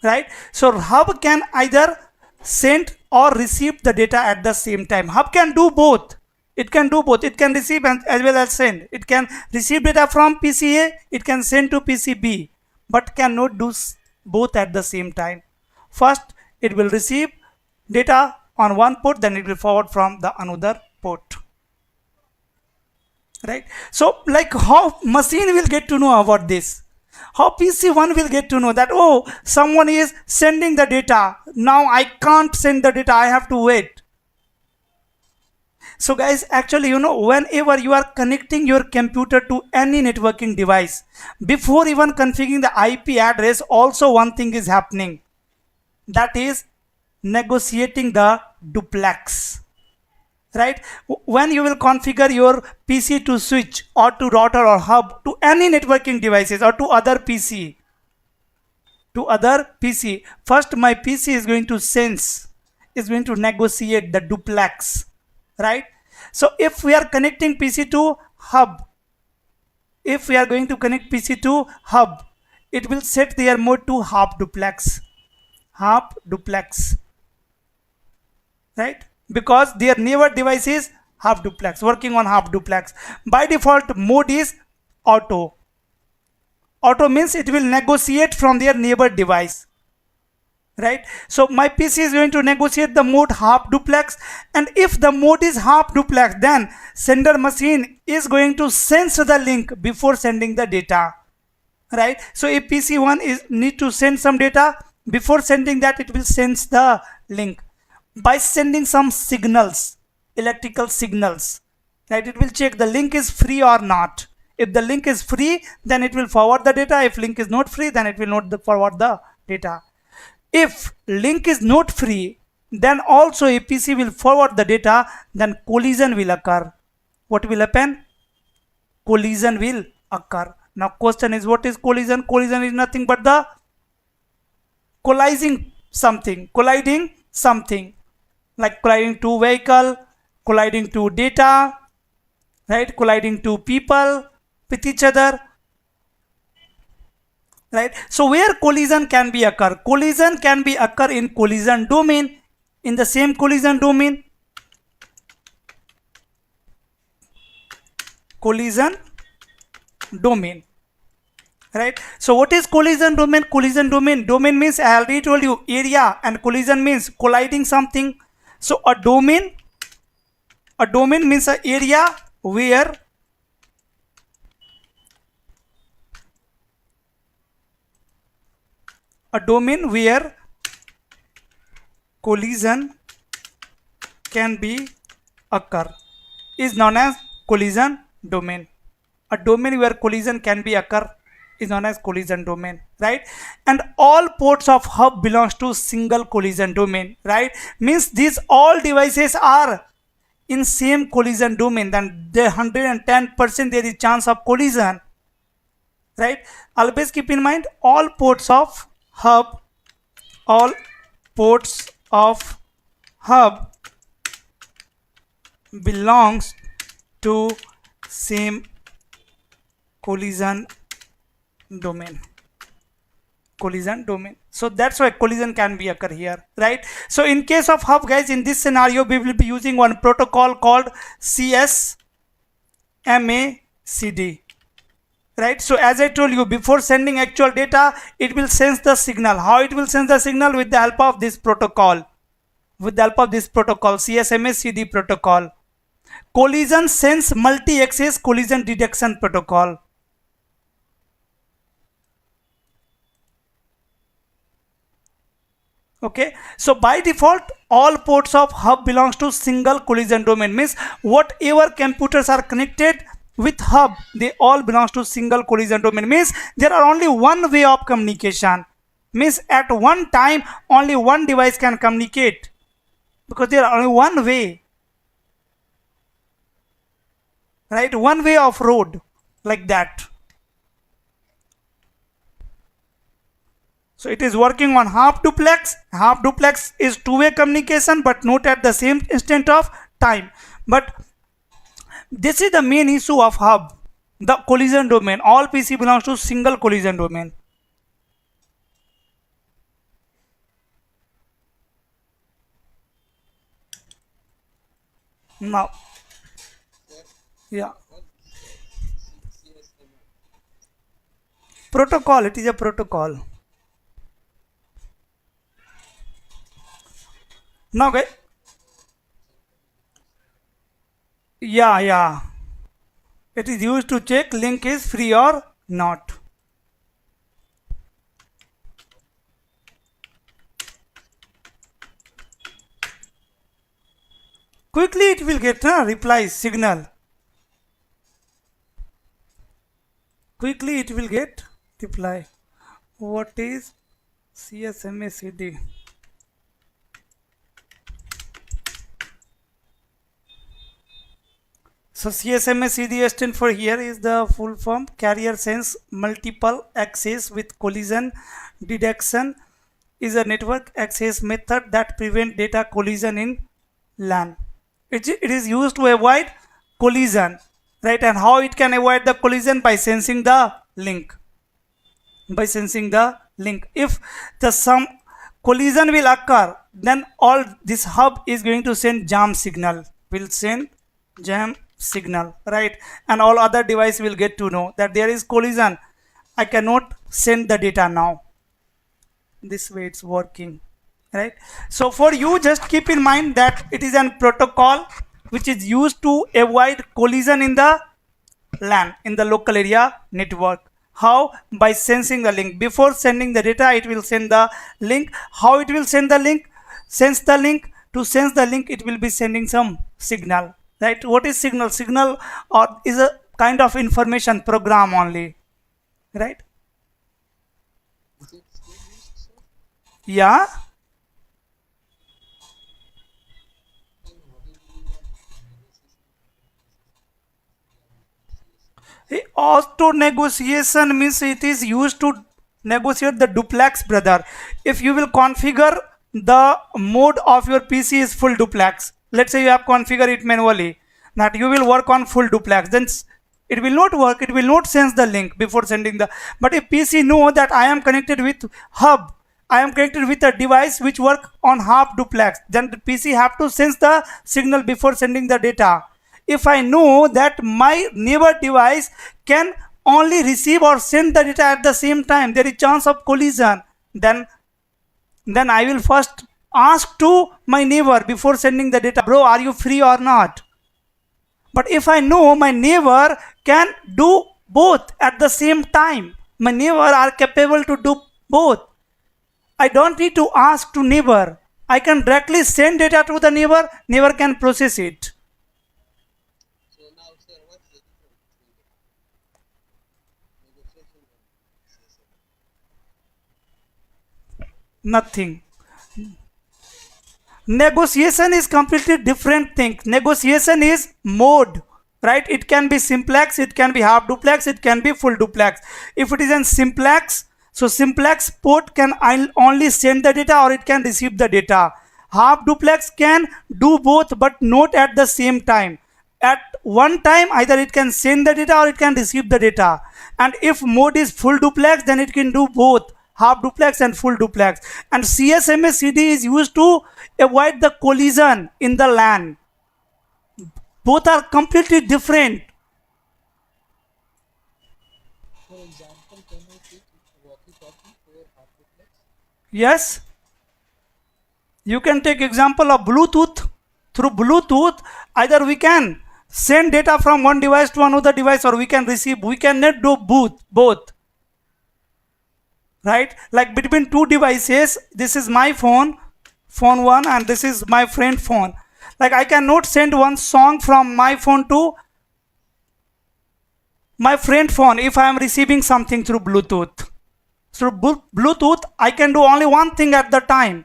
Right? So hub can either send or receive the data at the same time. Hub can do both. It can do both. It can receive as well as send. It can receive data from PC A, it can send to PC B, but cannot do both at the same time. First, it will receive data on one port, then it will forward from the another port. Right? So like how machine will get to know about this? How PC1 will get to know that, oh, someone is sending the data. Now I can't send the data, I have to wait. So guys, actually, whenever you are connecting your computer to any networking device, before even configuring the IP address, also one thing is happening. That is negotiating the duplex. Right? When you will configure your PC to switch or to router or hub to any networking devices or to other PC, first my PC is going to sense, is going to negotiate the duplex. Right? So if we are connecting PC to hub, if we are going to connect PC to hub, it will set their mode to half duplex. Half duplex. Right? Because their neighbor device is half duplex, working on half duplex. By default, mode is auto. Auto means it will negotiate from their neighbor device. Right? So my PC is going to negotiate the mode half duplex, and if the mode is half duplex, then sender machine is going to sense the link before sending the data. Right? So if PC1 is need to send some data, before sending that it will sense the link by sending some signals, electrical signals. right? It will check the link is free or not. If the link is free, then it will forward the data. If link is not free, then it will not forward the data. If link is not free, then also APC will forward the data, then collision will occur. What will happen? Collision will occur. Now question is, what is collision? Collision is nothing but the colliding something, like colliding two vehicle, colliding two data, right? Colliding two people with each other, right? So where collision can be occur? Collision can be occur in collision domain, in the same collision domain. Collision domain, right? So what is collision domain? Collision domain means, I already told you, area, and collision means colliding something. So a domain means an area where collision can be occur is known as collision domain. A domain where collision can be occur is known as collision domain, right? And all ports of hub belongs to single collision domain, right? Means these all devices are in same collision domain, then the 110% there is chance of collision, right? Always keep in mind, all ports of hub belongs to same collision domain. So that's why collision can be occur here, right? So in case of hub, guys, in this scenario we will be using one protocol called CCNA, right? So as I told you, before sending actual data, it will sense the signal. How it will sense the signal? With the help of this protocol, CCNA protocol. Collision sense multi-access collision detection protocol. Okay, so by default all ports of hub belongs to single collision domain, means whatever computers are connected with hub, they all belongs to single collision domain, means there are only one way of communication, means at one time only one device can communicate, because there are only one way, right? One way of road, like that. So it is working on half duplex. Half duplex is two-way communication, but not at the same instant of time. But this is the main issue of hub, the collision domain. All PC belongs to single collision domain. Now, yeah, protocol. It is a protocol. Now, guys, yeah, it is used to check link is free or not. Quickly it will get a reply signal. Quickly it will get reply. What is CCNA? So CCNA stands for, here is the full form, carrier sense multiple access with collision detection, is a network access method that prevent data collision in LAN. It is used to avoid collision, right? And how it can avoid the collision? By sensing the link. If some collision will occur, then all this hub is going to send jam signal, right? And all other device will get to know that there is collision. I cannot send the data now. This way it's working, right? So for you, just keep in mind that it is a protocol which is used to avoid collision in the LAN, in the local area network. How? By sensing the link. Before sending the data, it will send the link. How it will send the link? Sense the link. To sense the link, it will be sending some signal. right? What is signal? Signal or is a kind of information program only, right? Is it still used, sir? Yeah. And what is the negotiation Auto negotiation means it is used to negotiate the duplex, brother. If you will configure the mode of your PC is full duplex, let's say you have configured it manually that you will work on full duplex, then it will not work, it will not sense the link before sending the. But if PC know that I am connected with hub, I am connected with a device which work on half duplex, then the PC have to sense the signal before sending the data. If I know that my neighbor device can only receive or send the data at the same time, there is chance of collision, then I will first ask to my neighbor before sending the data, bro, are you free or not? But if I know my neighbor can do both at the same time, my neighbor are capable to do both, I don't need to ask to neighbor. I can directly send data to the neighbor, neighbor can process it. So now, sir, what's the difference between the negotiation and CCNA? Nothing. Negotiation is completely different thing. Negotiation is mode, right? It can be simplex, it can be half duplex, it can be full duplex. If it is in simplex, so simplex port can only send the data or it can receive the data. Half duplex can do both but not at the same time. At one time either it can send the data or it can receive the data. And if mode is full duplex, then it can do both half duplex and full duplex. And CSMA CD is used to avoid the collision in the LAN. Both are completely different. For example, can you take walkie-talkie for half duplex? Yes, you can take example of Bluetooth. Through Bluetooth, either we can send data from one device to another device or we can receive. We cannot do both. Right? Like between two devices, this is my phone 1, and this is my friend phone. Like I cannot send one song from my phone to my friend phone if I am receiving something through Bluetooth. Through Bluetooth, I can do only one thing at the time.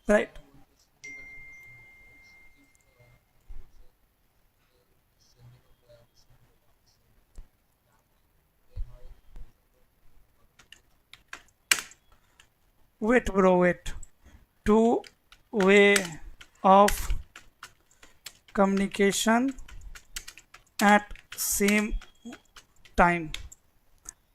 Right? Wait, bro, wait. Two way of communication at same time.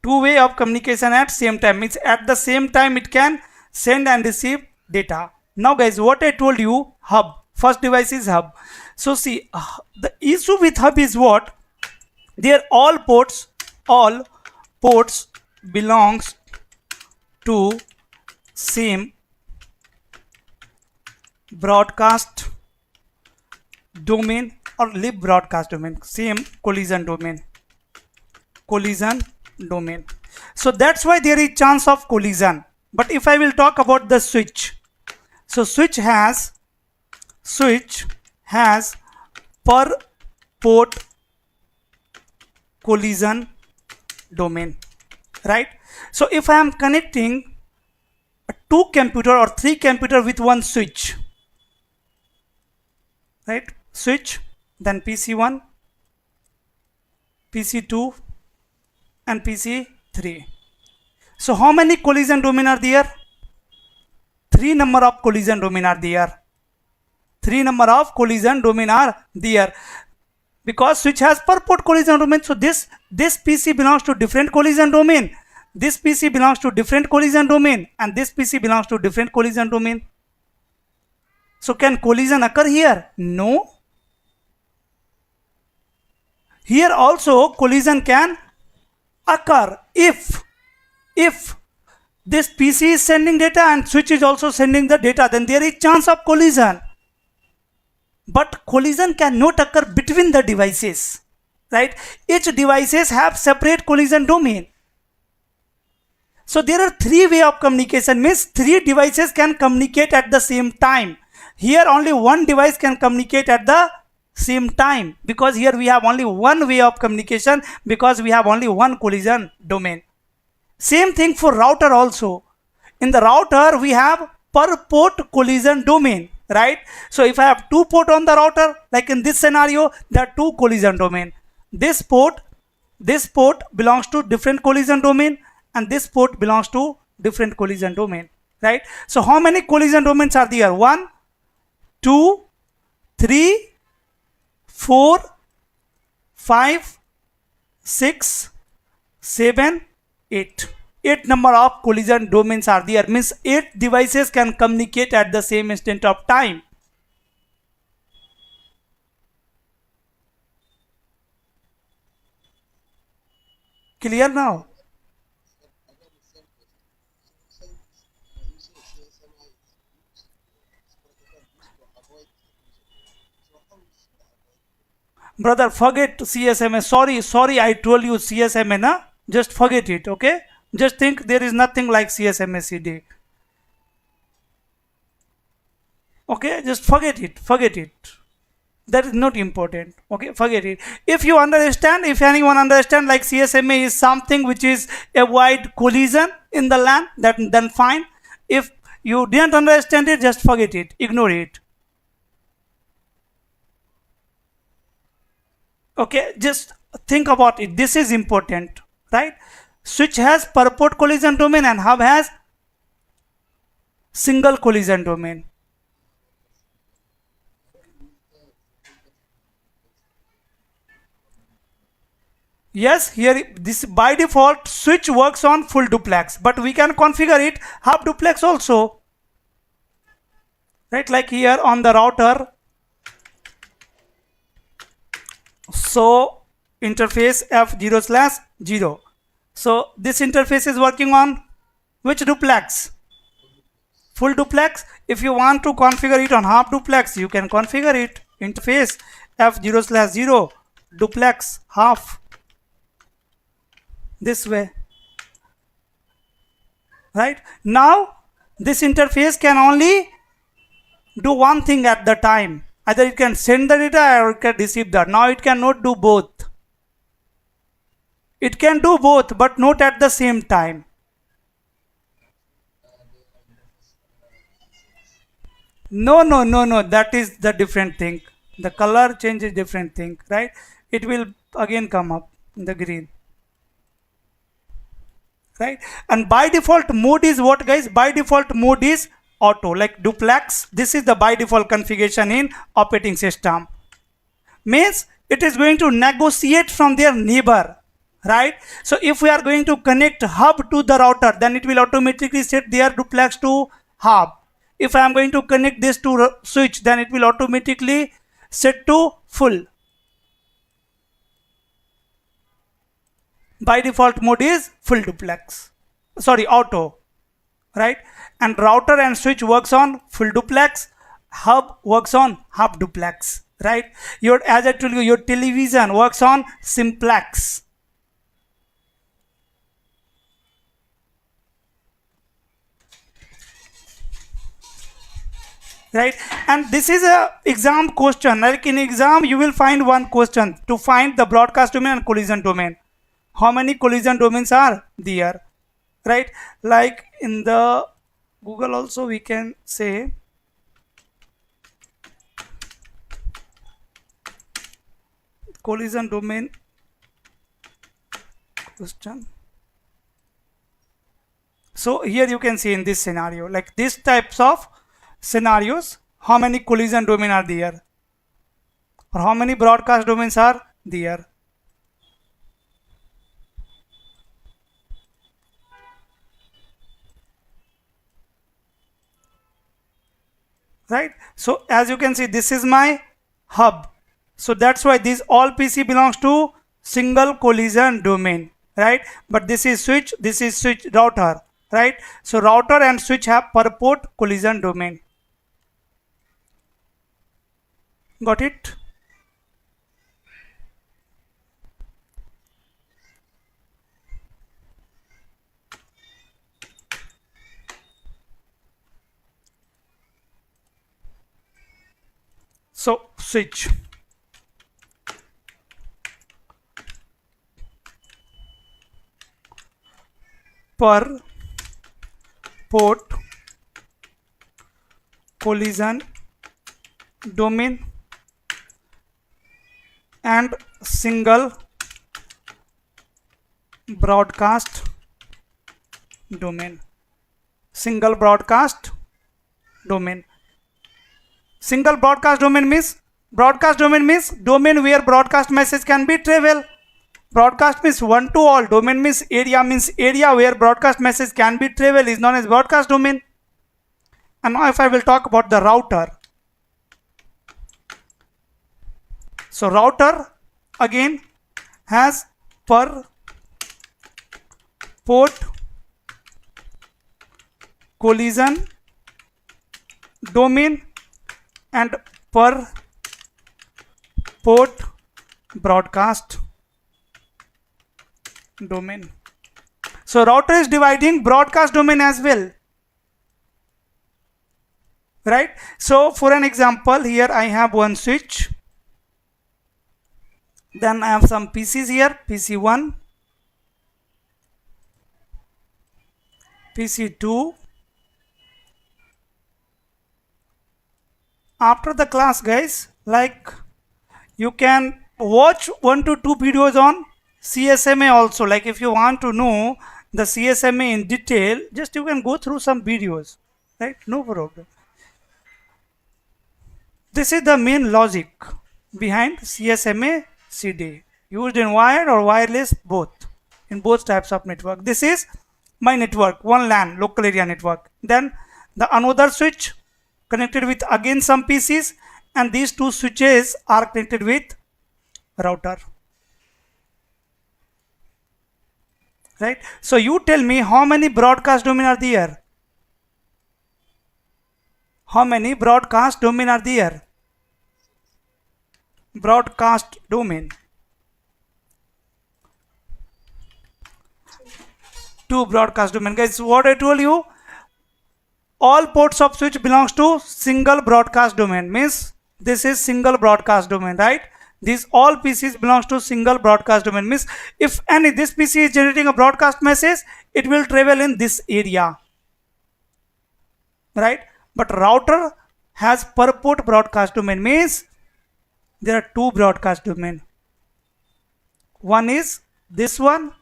Two way of communication at same time means at the same time it can send and receive data. Now guys, what I told you, hub. First device is hub. So see, the issue with hub is what? There all ports belongs to same broadcast domain or lib broadcast domain, same collision domain. So that's why there is chance of collision. But if I will talk about the switch, so switch has per port collision domain, right? So if I am connecting two computer or three computer with one switch, right? Switch, then PC1, PC2 and PC3. So how many collision domain are there? 3 number of collision domain are there. 3 number of collision domain are there. Because switch has per port collision domain, so this PC belongs to different collision domain. This PC belongs to different collision domain and this PC belongs to different collision domain. So can collision occur here? No. Here also collision can occur if this PC is sending data and switch is also sending the data, then there is chance of collision. But collision cannot occur between the devices, right? Each devices have separate collision domain. So there are three way of communication, means three devices can communicate at the same time. Here only one device can communicate at the same time, because here we have only one way of communication, because we have only one collision domain. Same thing for router also. In the router we have per port collision domain, right? So if I have two port on the router, like in this scenario, there are two collision domain. This port belongs to different collision domain, and this port belongs to different collision domain, right? So how many collision domains are there? 1, 2, 3, 4, 5, 6, 7, 8. 8 number of collision domains are there, means 8 devices can communicate at the same instant of time. Clear now? Brother, forget CSMA. Sorry, I told you CSMA, na? Just forget it, okay? Just think there is nothing like CSMA CD. Okay, just forget it. That is not important. Okay, forget it. If you understand, if anyone understand, like CSMA is something which is avoid collision in the LAN, then fine. If you didn't understand it, just forget it, ignore it. Okay, just think about it. This is important, right? Switch has per port collision domain and hub has single collision domain. Yes, here this by default switch works on full duplex, but we can configure it half duplex also, right? Like here on the router, so interface F0/0. So this interface is working on which duplex? Full duplex. If you want to configure it on half duplex, you can configure it. Interface F0/0 duplex half, this way, right? Now this interface can only do one thing at the time. Either it can send the data or it can receive that. Now it cannot do both. It can do both, but not at the same time. No, that is the different thing. The color change is different thing, right? It will again come up in the green, right? And by default mode is what, guys? By default mode is auto, like duplex. This is the by default configuration in operating system. Means it is going to negotiate from their neighbor, right? So if we are going to connect hub to the router, then it will automatically set their duplex to hub. If I am going to connect this to switch, then it will automatically set to full. By default mode is full duplex, sorry, auto, right? And router and switch works on full duplex, hub works on half duplex, right? Your, as I told you, your television works on simplex. Right? And this is a exam question. Like in exam you will find one question to find the broadcast domain and collision domain. How many collision domains are there, right? Like in the Google also we can say collision domain question. So here you can see in this scenario, like these types of scenarios, how many collision domain are there or how many broadcast domains are there. Right? So as you can see, this is my hub. So that's why this all PC belongs to single collision domain, right? But this is switch router, right? So router and switch have per port collision domain. Got it? So switch per port collision domain and single broadcast domain. Single broadcast domain. Single broadcast domain means domain where broadcast message can be travel. Broadcast means one to all. Domain means area where broadcast message can be travel is known as broadcast domain. And now if I will talk about the router. So router again has per port collision domain and per port broadcast domain. So router is dividing broadcast domain as well, right? So for an example, here I have one switch, then I have some PCs here, PC1, PC2. After the class, guys, like you can watch 1 to 2 videos on CSMA also. Like if you want to know the CSMA in detail, just you can go through some videos, right? No problem. This is the main logic behind CSMA CD, used in wired or wireless, both, in both types of network. This is my network, one LAN, local area network. Then the another switch connected with again some PCs, and these two switches are connected with router, right? So you tell me how many broadcast domain are there? How many broadcast domain are there? Broadcast domain. 2 broadcast domain. Guys, what I told you, all ports of switch belongs to single broadcast domain. Means this is single broadcast domain, right? These all PCs belongs to single broadcast domain. Means if any this PC is generating a broadcast message, it will travel in this area, right? But router has per port broadcast domain. Means there are 2 broadcast domain. One is this one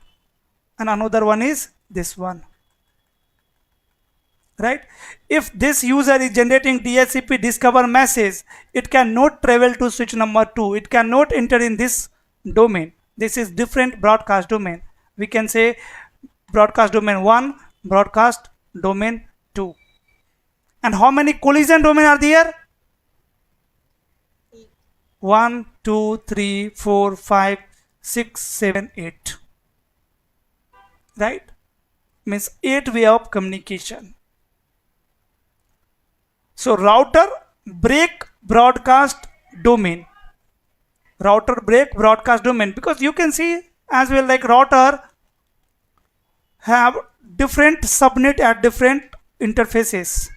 and another one is this one, right? If this user is generating DHCP discover message, it cannot travel to switch number 2. It cannot enter in this domain. This is different broadcast domain. We can say broadcast domain 1, broadcast domain 2. And how many collision domain are there? 1, 2, 3, 4, 5, 6, 7, 8. Right? Means 8 way of communication. So router break broadcast domain. Router break broadcast domain, because you can see as well, like router have different subnet at different interfaces.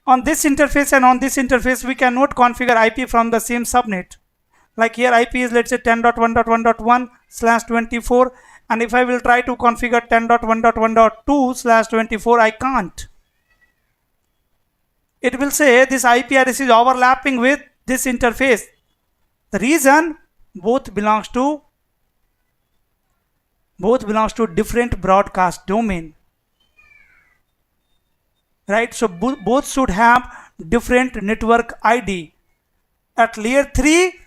On this interface and on this interface, we cannot configure IP from the same subnet. Like here IP is, let's say 10.1.1.1/24, and if I will try to configure 10.1.1.2/24, I can't. It will say this IP address is overlapping with this interface. The reason, both belongs to different broadcast domain, right? So both should have different network ID. At layer 3,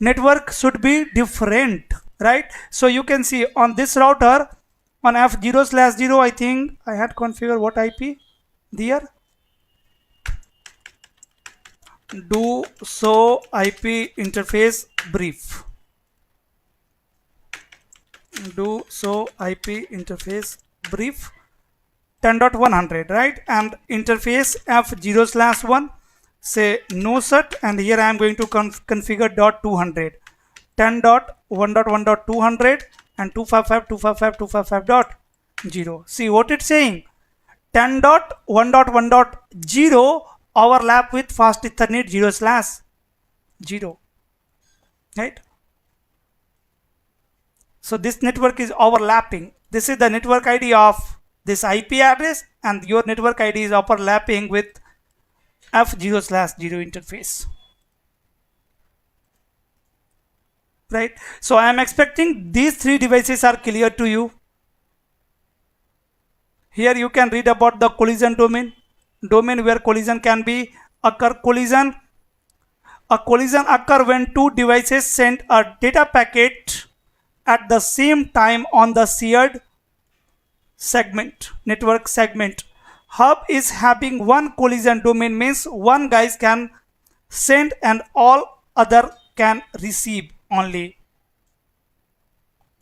network should be different, right? So you can see on this router, on F0/0, I think I had configured what IP there. Do show IP interface brief. Do show IP interface brief 10.100, right? And interface F0/1, say no set, and here I am going to configure .200, 10.1.1.200 and 255.255.255.0. See what it's saying. 10.1.1.0 overlap with fast Ethernet 0/. 0, right? So this network is overlapping. This is the network ID of this IP address, and your network ID is overlapping with F0/0 interface, right? So I am expecting these three devices are clear to you. Here you can read about the collision domain, where collision can be occur. A collision occur when two devices send a data packet at the same time on the shared network segment. Hub is having one collision domain, means one guys can send and all other can receive only,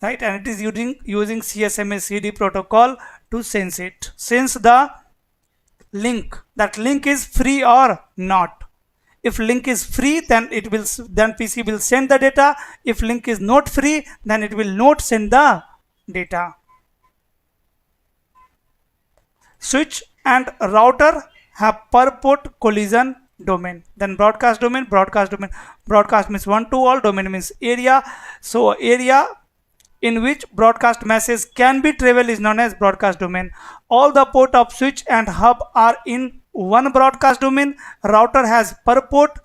right? And it is using CSMA CD protocol to sense the link, that link is free or not. If link is free, then PC will send the data. If link is not free, then it will not send the data. Switch and router have per port collision domain. Then broadcast domain. Broadcast means one to all, domain means area. So area in which broadcast message can be traveled is known as broadcast domain. All the port of switch and hub are in one broadcast domain. Router has per port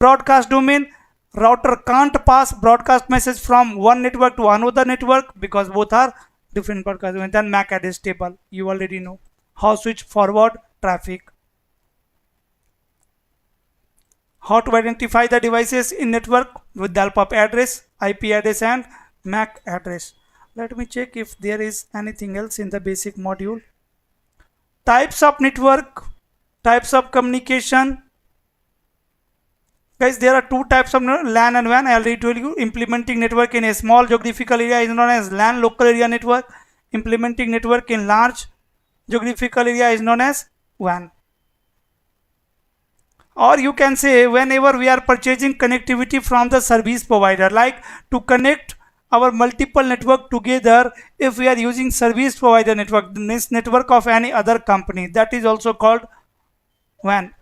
broadcast domain. Router can't pass broadcast message from one network to another network because both are different broadcast domain. Then MAC address table, you already know how switch forward traffic, how to identify the devices in network with the help of address, IP address and MAC address. Let me check if there is anything else in the basic module. Types of network, types of communication. Guys, there are two types of LAN and WAN. I already told you. Implementing network in a small geographical area is known as LAN, local area network. Implementing network in large geographical area is known as WAN. Or you can say, whenever we are purchasing connectivity from the service provider, like to connect our multiple network together, if we are using service provider network, this network of any other company, that is also called WAN.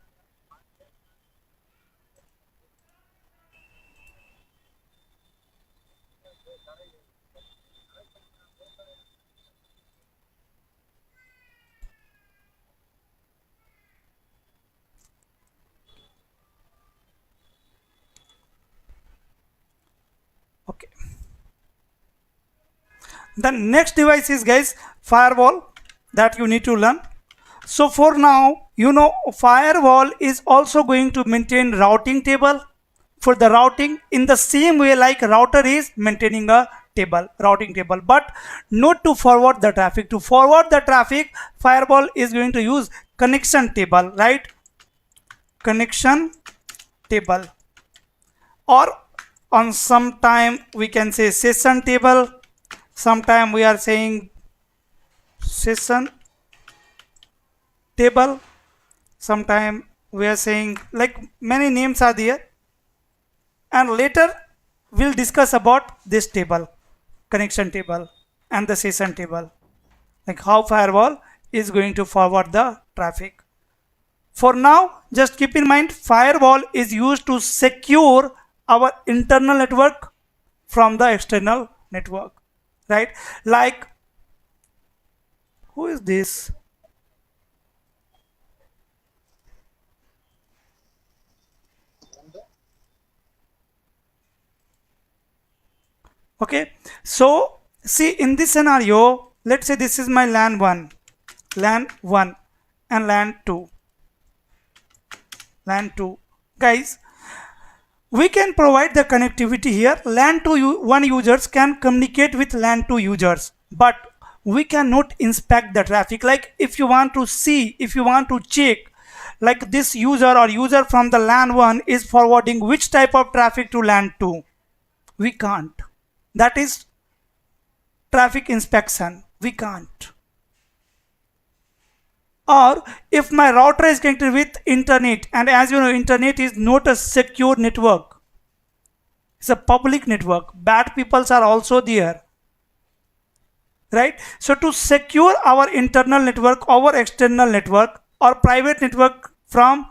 Okay. The next device is, guys, firewall, that you need to learn. So for now, you know, firewall is also going to maintain routing table for the routing in the same way like router is maintaining a routing table, but not to forward the traffic. To forward the traffic, firewall is going to use connection table, right? Connection table, or on some time we can say session table. Sometime we are saying session table. Sometime we are saying, like, many names are there, and later we'll discuss about this table, connection table and the session table, like how firewall is going to forward the traffic. For now, just keep in mind, firewall is used to secure our internal network from the external network, right? Like, who is this? Okay, so see, in this scenario, let's say this is my LAN 1 and LAN 2. Guys, we can provide the connectivity here. LAN 1 users can communicate with LAN 2 users, but we cannot inspect the traffic. Like, if you want to see, if you want to check, like this user from the LAN 1 is forwarding which type of traffic to LAN 2, we can't. That is traffic inspection, we can't. Or if my router is connected with internet, and as you know, internet is not a secure network, it's a public network, bad people are also there, right? So to secure our internal network, our external network or private network from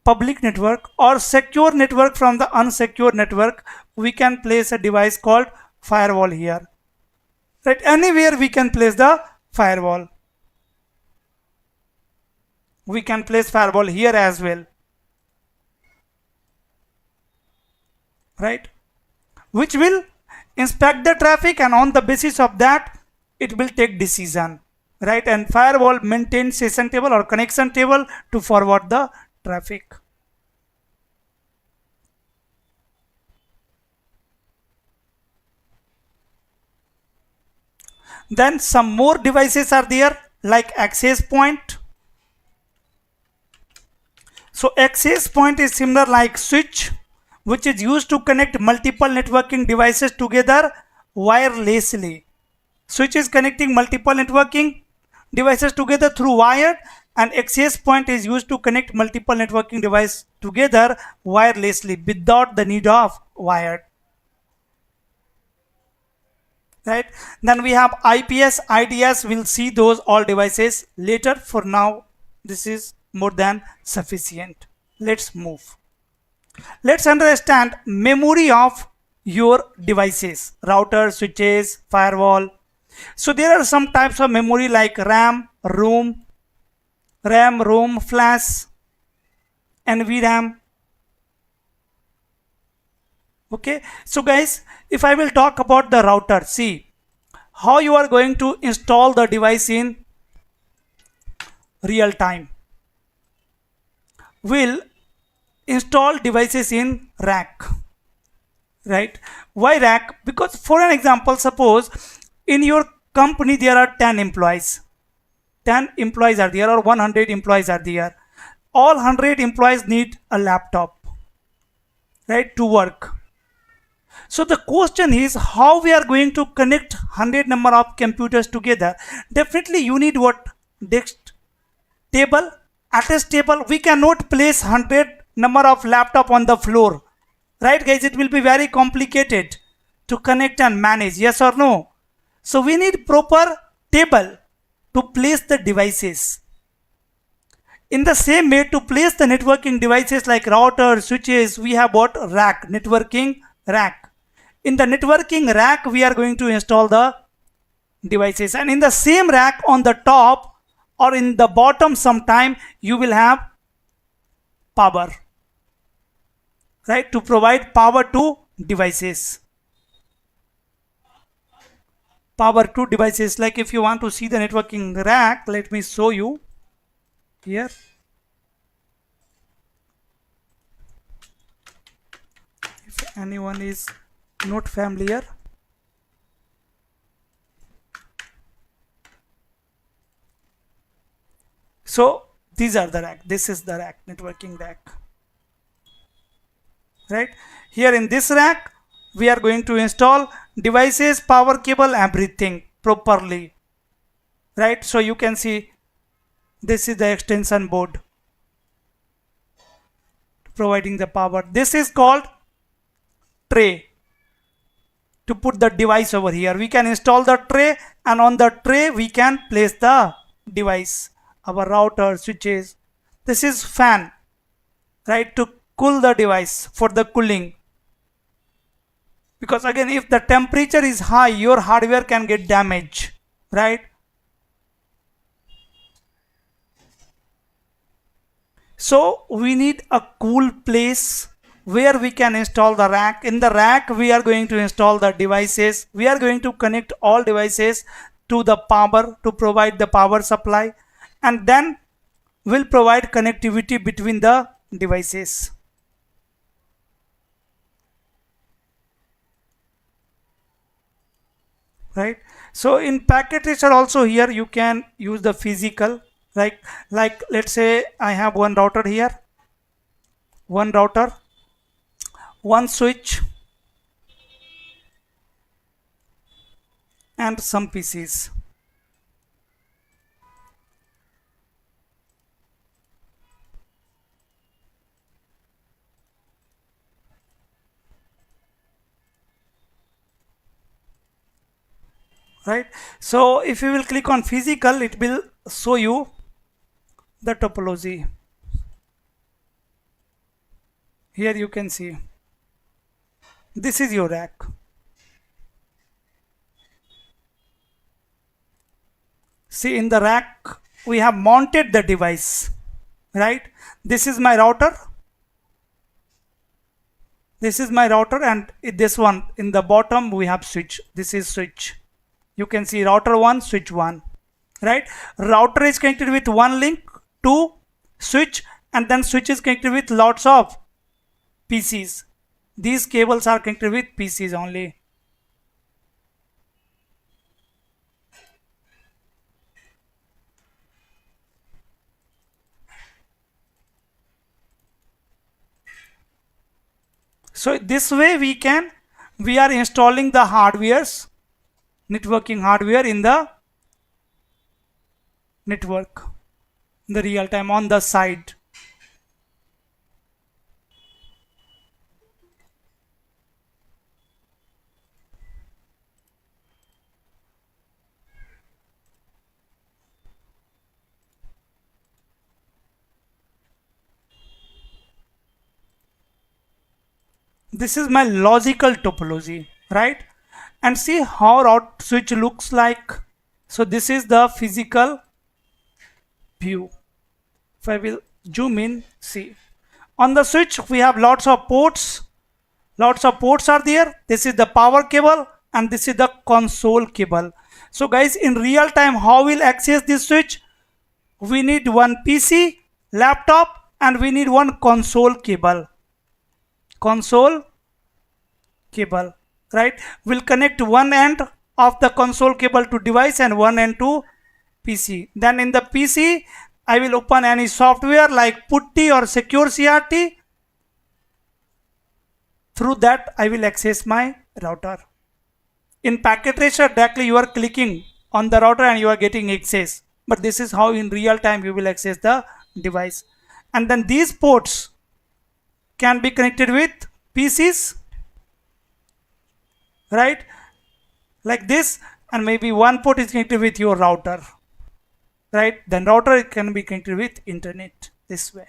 public network or secure network from the unsecure network, we can place a device called firewall here. Right, anywhere we can place the firewall. We can place firewall here as well. Right, which will inspect the traffic, and on the basis of that it will take decision. Right, and firewall maintains session table or connection table to forward the traffic. Then some more devices are there like access point. So access point is similar like switch, which is used to connect multiple networking devices together wirelessly. Switch is connecting multiple networking devices together through wired, and access point is used to connect multiple networking devices together wirelessly without the need of wired. Right, then we have IPS, IDS. We'll see those all devices later. For now, this is more than sufficient. Let's move. Let's understand memory of your devices: router, switches, firewall. So there are some types of memory like RAM, ROM, flash, NVRAM. Okay, so guys, if I will talk about the router, see how you are going to install the device in real time. We'll install devices in rack. Right, why rack? Because for an example, suppose in your company there are 10 employees. 10 employees are there, or 100 employees are there. All 100 employees need a laptop, right, to work. So the question is how we are going to connect 100 number of computers together. Definitely you need what? Desk table, address table. We cannot place 100 number of laptop on the floor. Right guys, it will be very complicated to connect and manage, yes or no? So we need proper table to place the devices. In the same way, to place the networking devices like router, switches, we have what? Rack, networking rack. In the networking rack, we are going to install the devices, and in the same rack on the top or in the bottom sometime you will have power, right, to provide power to devices. Power to devices, like if you want to see the networking rack, let me show you here. If anyone is not familiar, so these are the rack. This is the rack, networking rack. Right, here in this rack we are going to install devices, power cable, everything properly. Right, so you can see this is the extension board providing the power. This is called tray. To put the device over here, we can install the tray, and on the tray we can place the device, our router, switches. This is fan, right, to cool the device, for the cooling. Because again, if the temperature is high, your hardware can get damaged, right? So we need a cool place where we can install the rack. In the rack we are going to install the devices. We are going to connect all devices to the power to provide the power supply, and then we'll provide connectivity between the devices. Right, so in packet tracer also here you can use the physical, like let's say I have one router here, one router, one switch, and some PCs. Right, so if you will click on physical, it will show you the topology. Here you can see. This is your rack. See, in the rack, we have mounted the device, right? This is my router. This is my router, and this one in the bottom we have switch. This is switch. You can see router 1, switch 1, right? Router is connected with one link to switch, and then switch is connected with lots of PCs. These cables are connected with PCs only. So this way we are installing the hardwares, networking hardware in the network, in the real time on the side. This is my logical topology, right? And see how route switch looks like. So this is the physical view. If I will zoom in, see. On the switch, we have lots of ports. Lots of ports are there. This is the power cable and this is the console cable. So guys, in real time, how we'll access this switch? We need one PC, laptop, and we need one console cable. Console cable, right? We'll connect one end of the console cable to device and one end to PC. Then in the PC, I will open any software like Putty or Secure CRT. Through that, I will access my router. In packet tracer, directly you are clicking on the router and you are getting access. But this is how in real time you will access the device. And then these ports can be connected with PCs, right? Like this, and maybe one port is connected with your router, right? Then router can be connected with internet this way.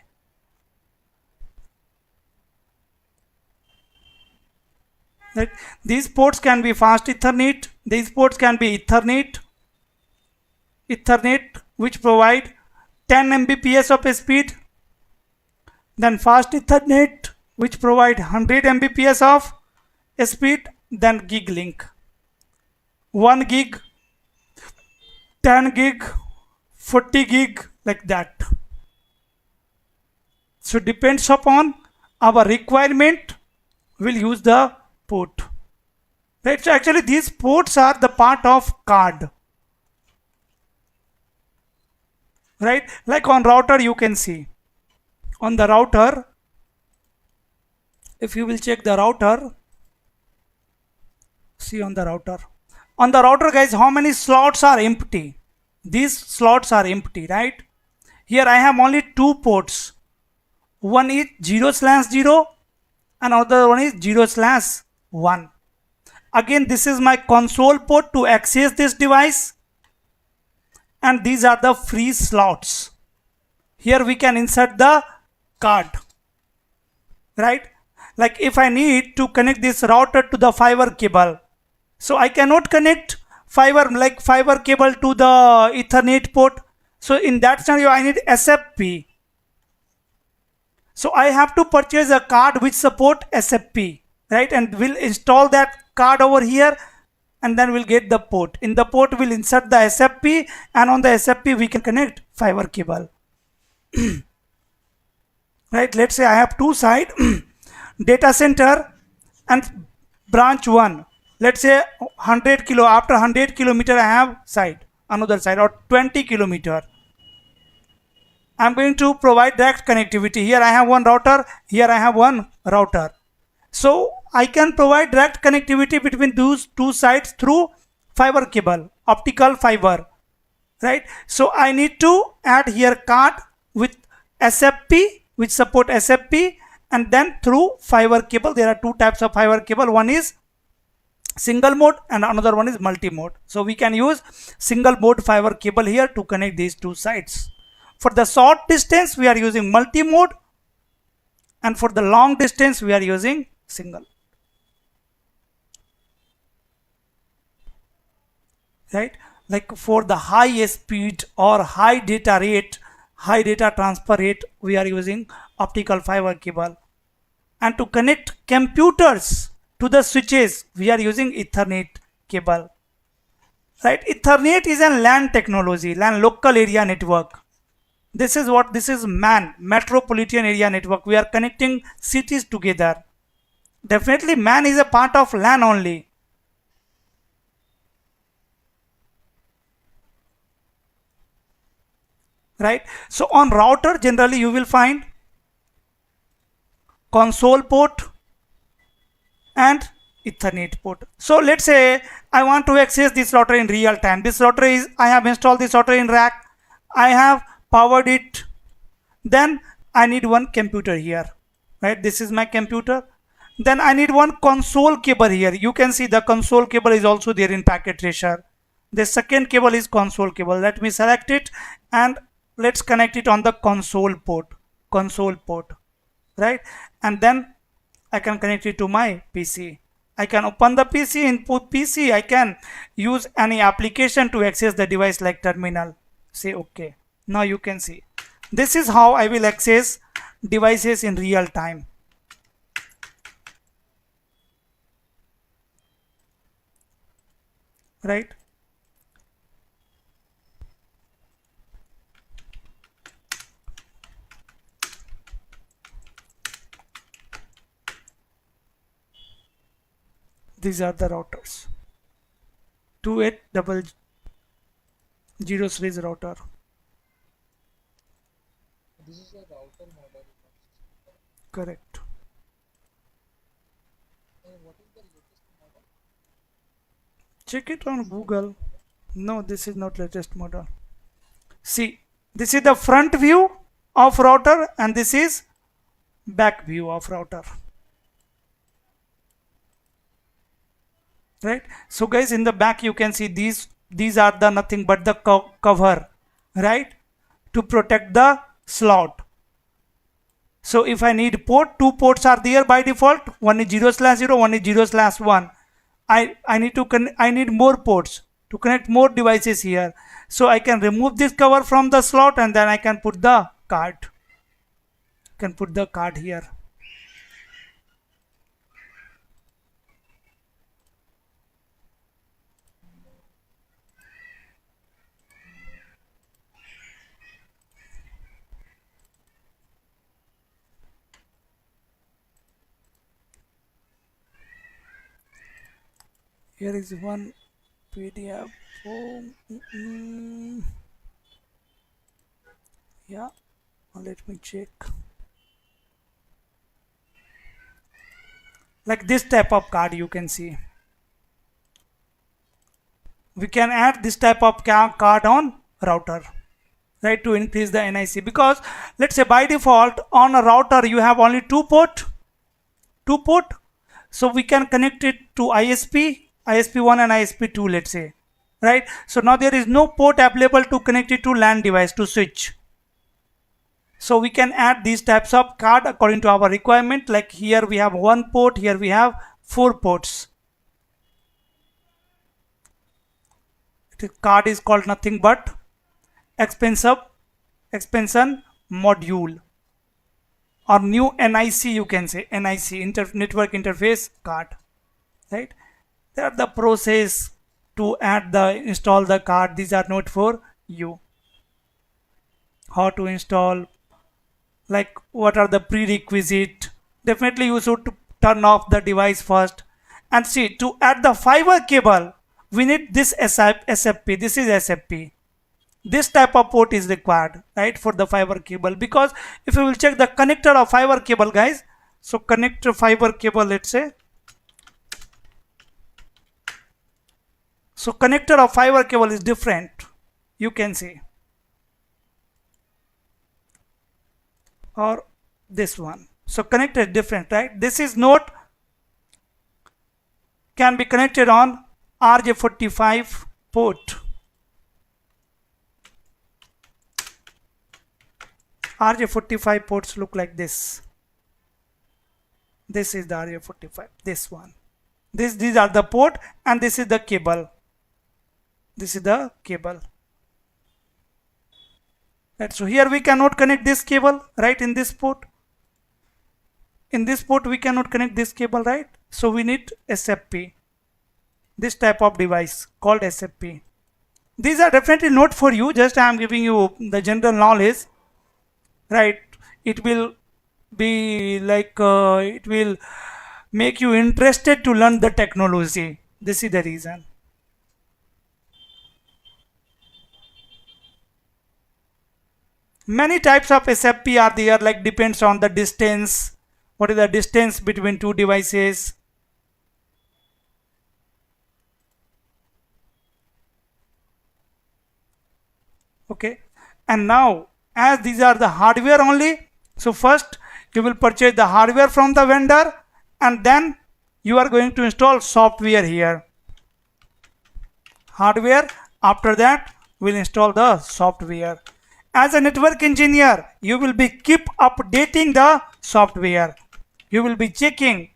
Right? These ports can be fast Ethernet. These ports can be Ethernet, which provide 10 Mbps of speed. Then fast Ethernet, which provide 100 Mbps of speed. Then gig link, 1 gig, 10 gig, 40 gig, like that. So depends upon our requirement, we'll use the port, right? So actually these ports are the part of card, right? Like on router you can see, on the router, if you will check the router, see on the router guys, how many slots are empty? These slots are empty, right? Here I have only 2 ports. One is 0/0 and another one is 0/1. Again, this is my console port to access this device, and these are the free slots. Here we can insert the card, right? Like if I need to connect this router to the fiber cable, so I cannot connect fiber cable to the Ethernet port. So in that scenario, I need SFP. So I have to purchase a card which support SFP, right? And we'll install that card over here, and then we'll get the port. In the port, we'll insert the SFP, and on the SFP, we can connect fiber cable. Right? Let's say I have 2 sides, data center and branch 1. Let's say 100 kilo, after 100 kilometer I have side, another side, or 20 kilometer. I'm going to provide direct connectivity. Here I have one router, here I have one router. So I can provide direct connectivity between those 2 sides through fiber cable, optical fiber, right? So I need to add here card with SFP, which support SFP, and then through fiber cable. There are 2 types of fiber cable. One is single mode and another one is multi mode. So we can use single mode fiber cable here to connect these 2 sides. For the short distance, we are using multi mode, and for the long distance we are using single. Right, like for the high speed or high data rate, high data transfer rate, we are using optical fiber cable. And to connect computers to the switches, we are using Ethernet cable. Right, Ethernet is a LAN technology, LAN, local area network. This is what, this is MAN, metropolitan area network. We are connecting cities together. Definitely MAN is a part of LAN only. Right, so on router generally you will find console port and Ethernet port. So let's say I want to access this router in real time. This router is, I have installed this router in rack, I have powered it, then I need one computer here. Right, this is my computer. Then I need one console cable here. You can see the console cable is also there in packet tracer. The second cable is console cable. Let me select it and let's connect it on the console port. Console port. Right, and then I can connect it to my PC. I can open the PC, input PC. I can use any application to access the device like terminal. Say OK. Now you can see. This is how I will access devices in real time. Right. These are the routers. 2800 series router. This is a router model. Correct. And what is the latest model? Check it on Google. No, this is not latest model. See, this is the front view of router and this is back view of router. Right, so guys, in the back you can see these are the nothing but the cover, right, to protect the slot. So if I need port, two ports are there by default. One is 0/0, one is 0/1. I need more ports to connect more devices here. So I can remove this cover from the slot and then I can put the card. Can put the card here. Here is one PDF. Oh, yeah, let me check. Like this type of card you can see. We can add this type of card on router, right, to increase the NIC, because let's say by default on a router you have only two port, so we can connect it to ISP1 and ISP2, let's say, right. So now there is no port available to connect it to LAN device, to switch. So we can add these types of card according to our requirement. Like here we have one port, here we have 4 ports. The card is called nothing but expansion module, or new NIC, you can say NIC, network interface card, right. There are the process to add the install the card. These are not for you. How to install, like what are the prerequisite. Definitely you should turn off the device first. And see, to add the fiber cable we need this SFP. This is SFP. This type of port is required, right, for the fiber cable. Because if you will check the connector of fiber cable, guys, so connector fiber cable, let's say, so connector of fiber cable is different, you can see, or this one. So connector is different, right. This is not can be connected on RJ45 port. RJ45 ports look like this. This is the RJ45, this one. These are the port, and this is the cable. This is the cable. Right, so here we cannot connect this cable, right, in this port. In this port we cannot connect this cable, right? So we need SFP. This type of device called SFP. These are definitely not for you, just I am giving you the general knowledge, right? It will be like, it will make you interested to learn the technology. This is the reason. Many types of SFP are there, like depends on the distance. What is the distance between two devices? Okay, and now as these are the hardware only, so first you will purchase the hardware from the vendor, and then you are going to install software here. Hardware, after that we'll install the software. As a network engineer, you will be keep updating the software. You will be checking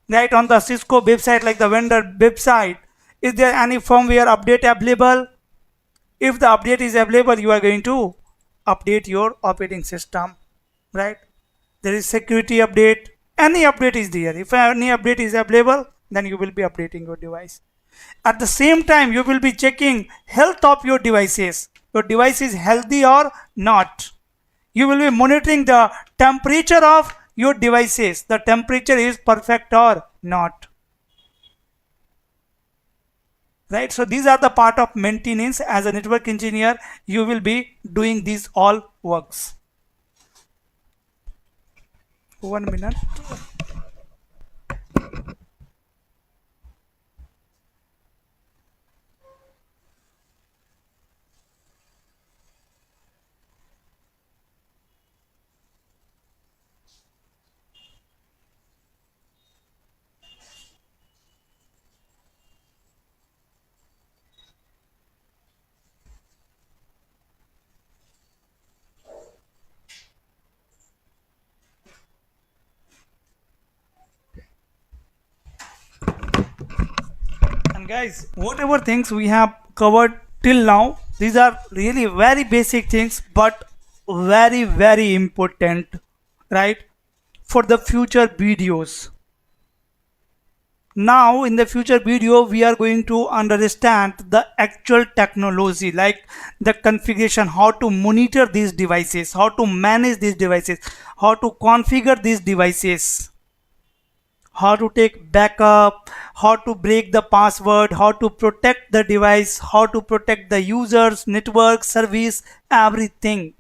right on the Cisco website, like the vendor website, is there any firmware update available? If the update is available, you are going to update your operating system, right? There is security update, any update is there. If any update is available, then you will be updating your device. At the same time, you will be checking health of your devices. Your device is healthy or not. You will be monitoring the temperature of your devices. The temperature is perfect or not. Right, so these are the part of maintenance. As a network engineer, you will be doing these all works. 1 minute. And guys, whatever things we have covered till now, these are really very basic things, but very important, right, for the future videos. Now in the future video we are going to understand the actual technology, like the configuration, how to monitor these devices, how to manage these devices, how to configure these devices, how to take backup, how to break the password, how to protect the device, how to protect the users, network, service, everything.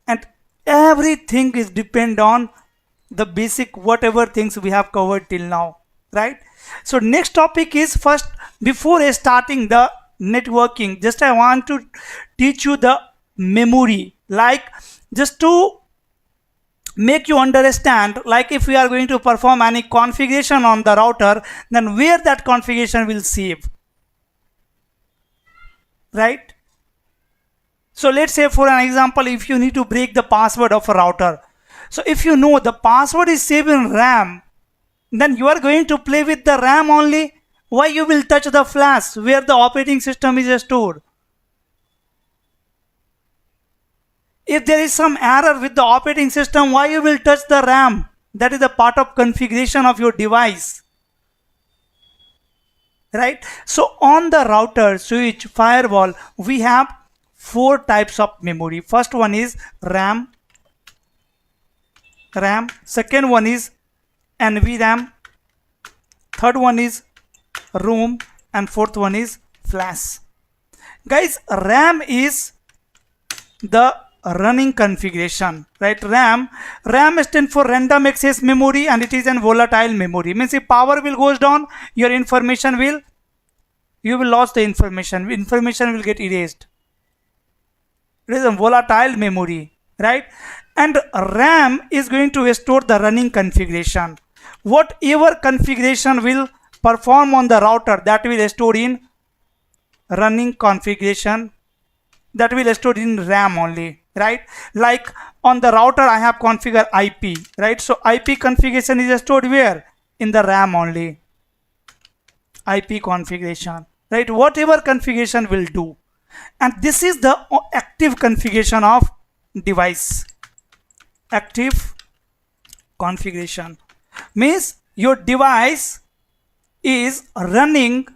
And everything is depend on the basic whatever things we have covered till now, right? So next topic is, first before starting the networking, just I want to teach you the memory, like just to make you understand, like if we are going to perform any configuration on the router, then where that configuration will save, right? So let's say for an example, if you need to break the password of a router, so if you know the password is saved in RAM, then you are going to play with the RAM only. Why you will touch the flash where the operating system is stored? If there is some error with the operating system, why you will touch the RAM? That is the part of configuration of your device, right? So on the router, switch, firewall, we have 4 types of memory. First one is RAM. Second one is NVRAM. Third one is ROM, and fourth one is flash. Guys, RAM is the running configuration, right? RAM stands for random access memory, and it is a volatile memory. Means if power will goes down, your information will, you will lose the information will get erased. It is a volatile memory, right? And RAM is going to store the running configuration. Whatever configuration will perform on the router, that will store in running configuration, that will store in RAM only. right? Like on the router I have configured IP, right? So IP configuration is stored where? In the RAM only. IP configuration, right? Whatever configuration will do. And this is the active configuration of device. Active configuration means your device is running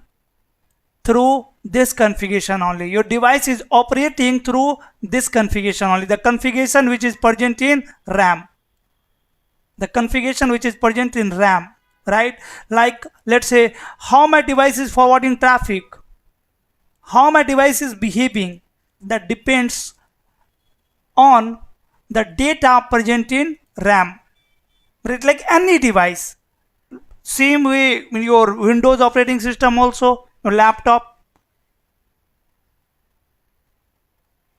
through this configuration only. Your device is operating through this configuration only, the configuration which is present in RAM. The configuration which is present in RAM, right? Like let's say how my device is forwarding traffic, how my device is behaving, that depends on the data present in RAM, right? Like any device. Same way in your Windows operating system also, your laptop.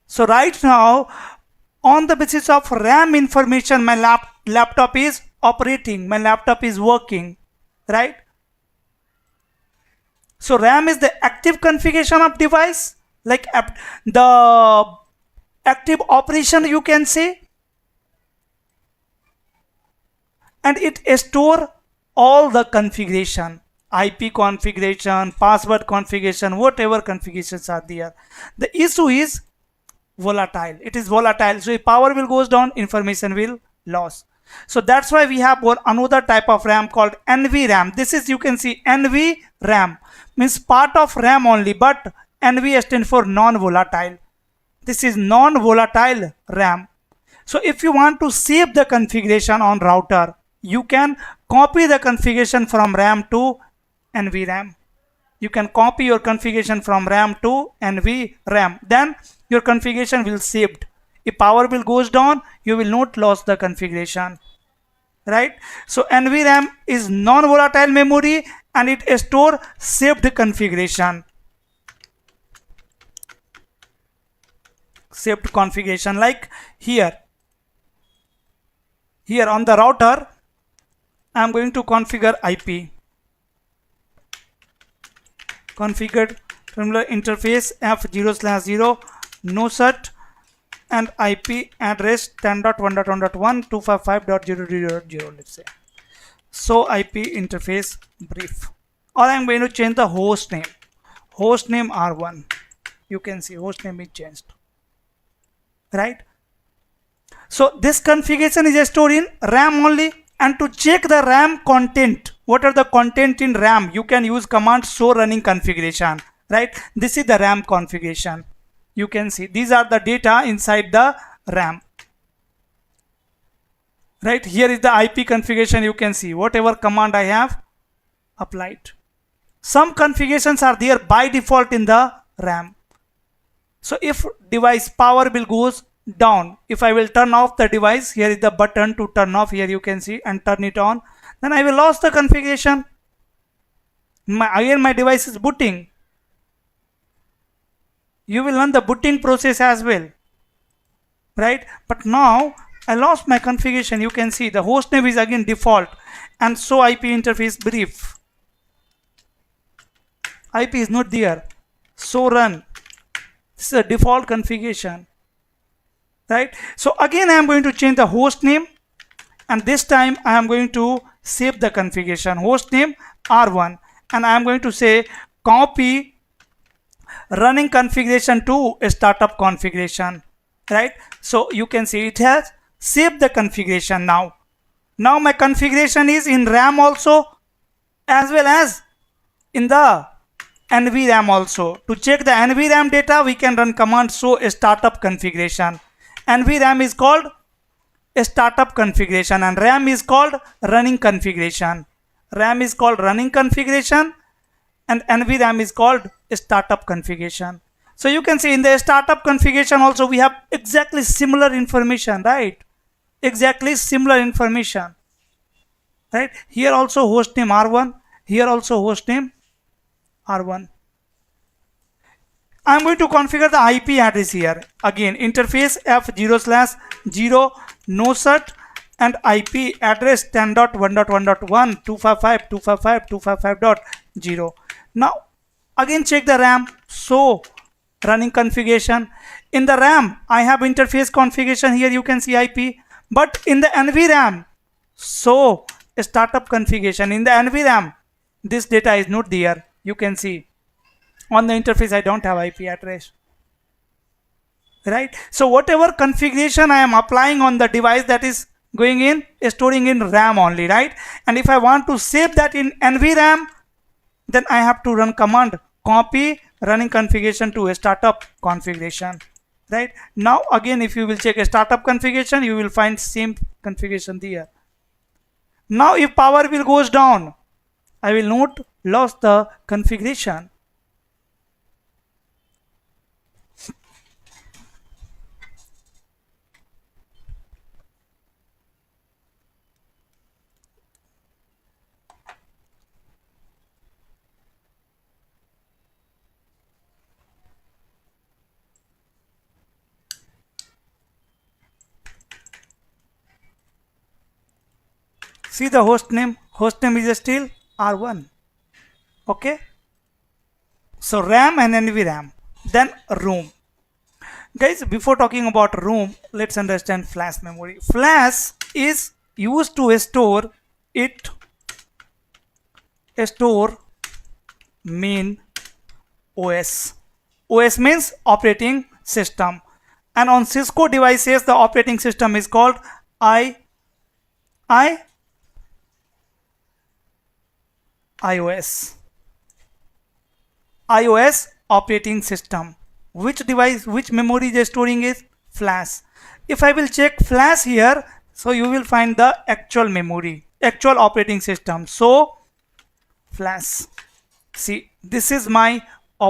So right now, on the basis of RAM information, my laptop is operating, my laptop is working, right? So RAM is the active configuration of device, like the active operation you can say, and it store all the configuration, IP configuration, password configuration, whatever configurations are there. The issue is volatile. It is volatile. So if power will goes down, information will loss. So that's why we have another type of RAM called NVRAM. This is, you can see, NVRAM means part of RAM only, but NV stands for non-volatile. This is non-volatile RAM. So if you want to save the configuration on router, you can copy the configuration from RAM to NVRAM. You can copy your configuration from RAM to NVRAM. Then your configuration will saved. If power bill goes down, you will not lose the configuration, right? So NVRAM is non-volatile memory and it store saved configuration. Saved configuration, like here on the router I am going to configure IP. Configured terminal interface F0/0 no cert and IP address 10.1.1.1.255.0.0.0, let's say. So IP interface brief, or I am going to change the host name. Host name R1. You can see host name is changed, right? So this configuration is stored in RAM only. And to check the RAM content, what are the content in RAM, you can use command show running configuration, right? This is the RAM configuration. You can see these are the data inside the RAM, right? Here is the IP configuration. You can see whatever command I have applied. Some configurations are there by default in the RAM. So if device power bill goes down, if I will turn off the device, here is the button to turn off, here you can see, and turn it on, then I will lose the configuration. Again my device is booting. You will learn the booting process as well, right? But now I lost my configuration. You can see the host name is again default, and so IP interface brief, IP is not there. So run, this is a default configuration, right? So again I am going to change the host name, and this time I am going to save the configuration, host name R1, and I am going to say copy running configuration to startup configuration, right? So you can see it has saved the configuration. Now my configuration is in RAM also, as well as in the NVRAM also. To check the NVRAM data, we can run command show startup configuration. NVRAM is called startup configuration and RAM is called running configuration. RAM is called running configuration and NVRAM is called startup configuration. So you can see in the startup configuration also we have exactly similar information, right? Exactly similar information, right? Here also host name R1, here also host name R1. I'm going to configure the IP address here. Again, interface F0/0 no cert and IP address 10.1.1.255.255.255.0. Now again check the RAM, so running configuration. In the RAM, I have interface configuration. Here you can see IP. But in the NVRAM, so startup configuration. In the NVRAM, this data is not there. You can see on the interface I don't have IP address. Right? So whatever configuration I am applying on the device, that is going in, storing in RAM only, right? And if I want to save that in NVRAM, then I have to run command copy running configuration to a startup configuration. Right? Now again, if you will check a startup configuration, you will find same configuration there. Now if power will goes down, I will not lose the configuration. See the host name is still R1. Okay. So RAM and NVRAM. Then ROM. Guys, before talking about ROM, let's understand flash memory. Flash is used to store main OS. OS means operating system. And on Cisco devices, the operating system is called iOS operating system. Which device, which memory is storing is flash. If I will check flash here, so you will find the actual memory, actual operating system. So flash, see, this is my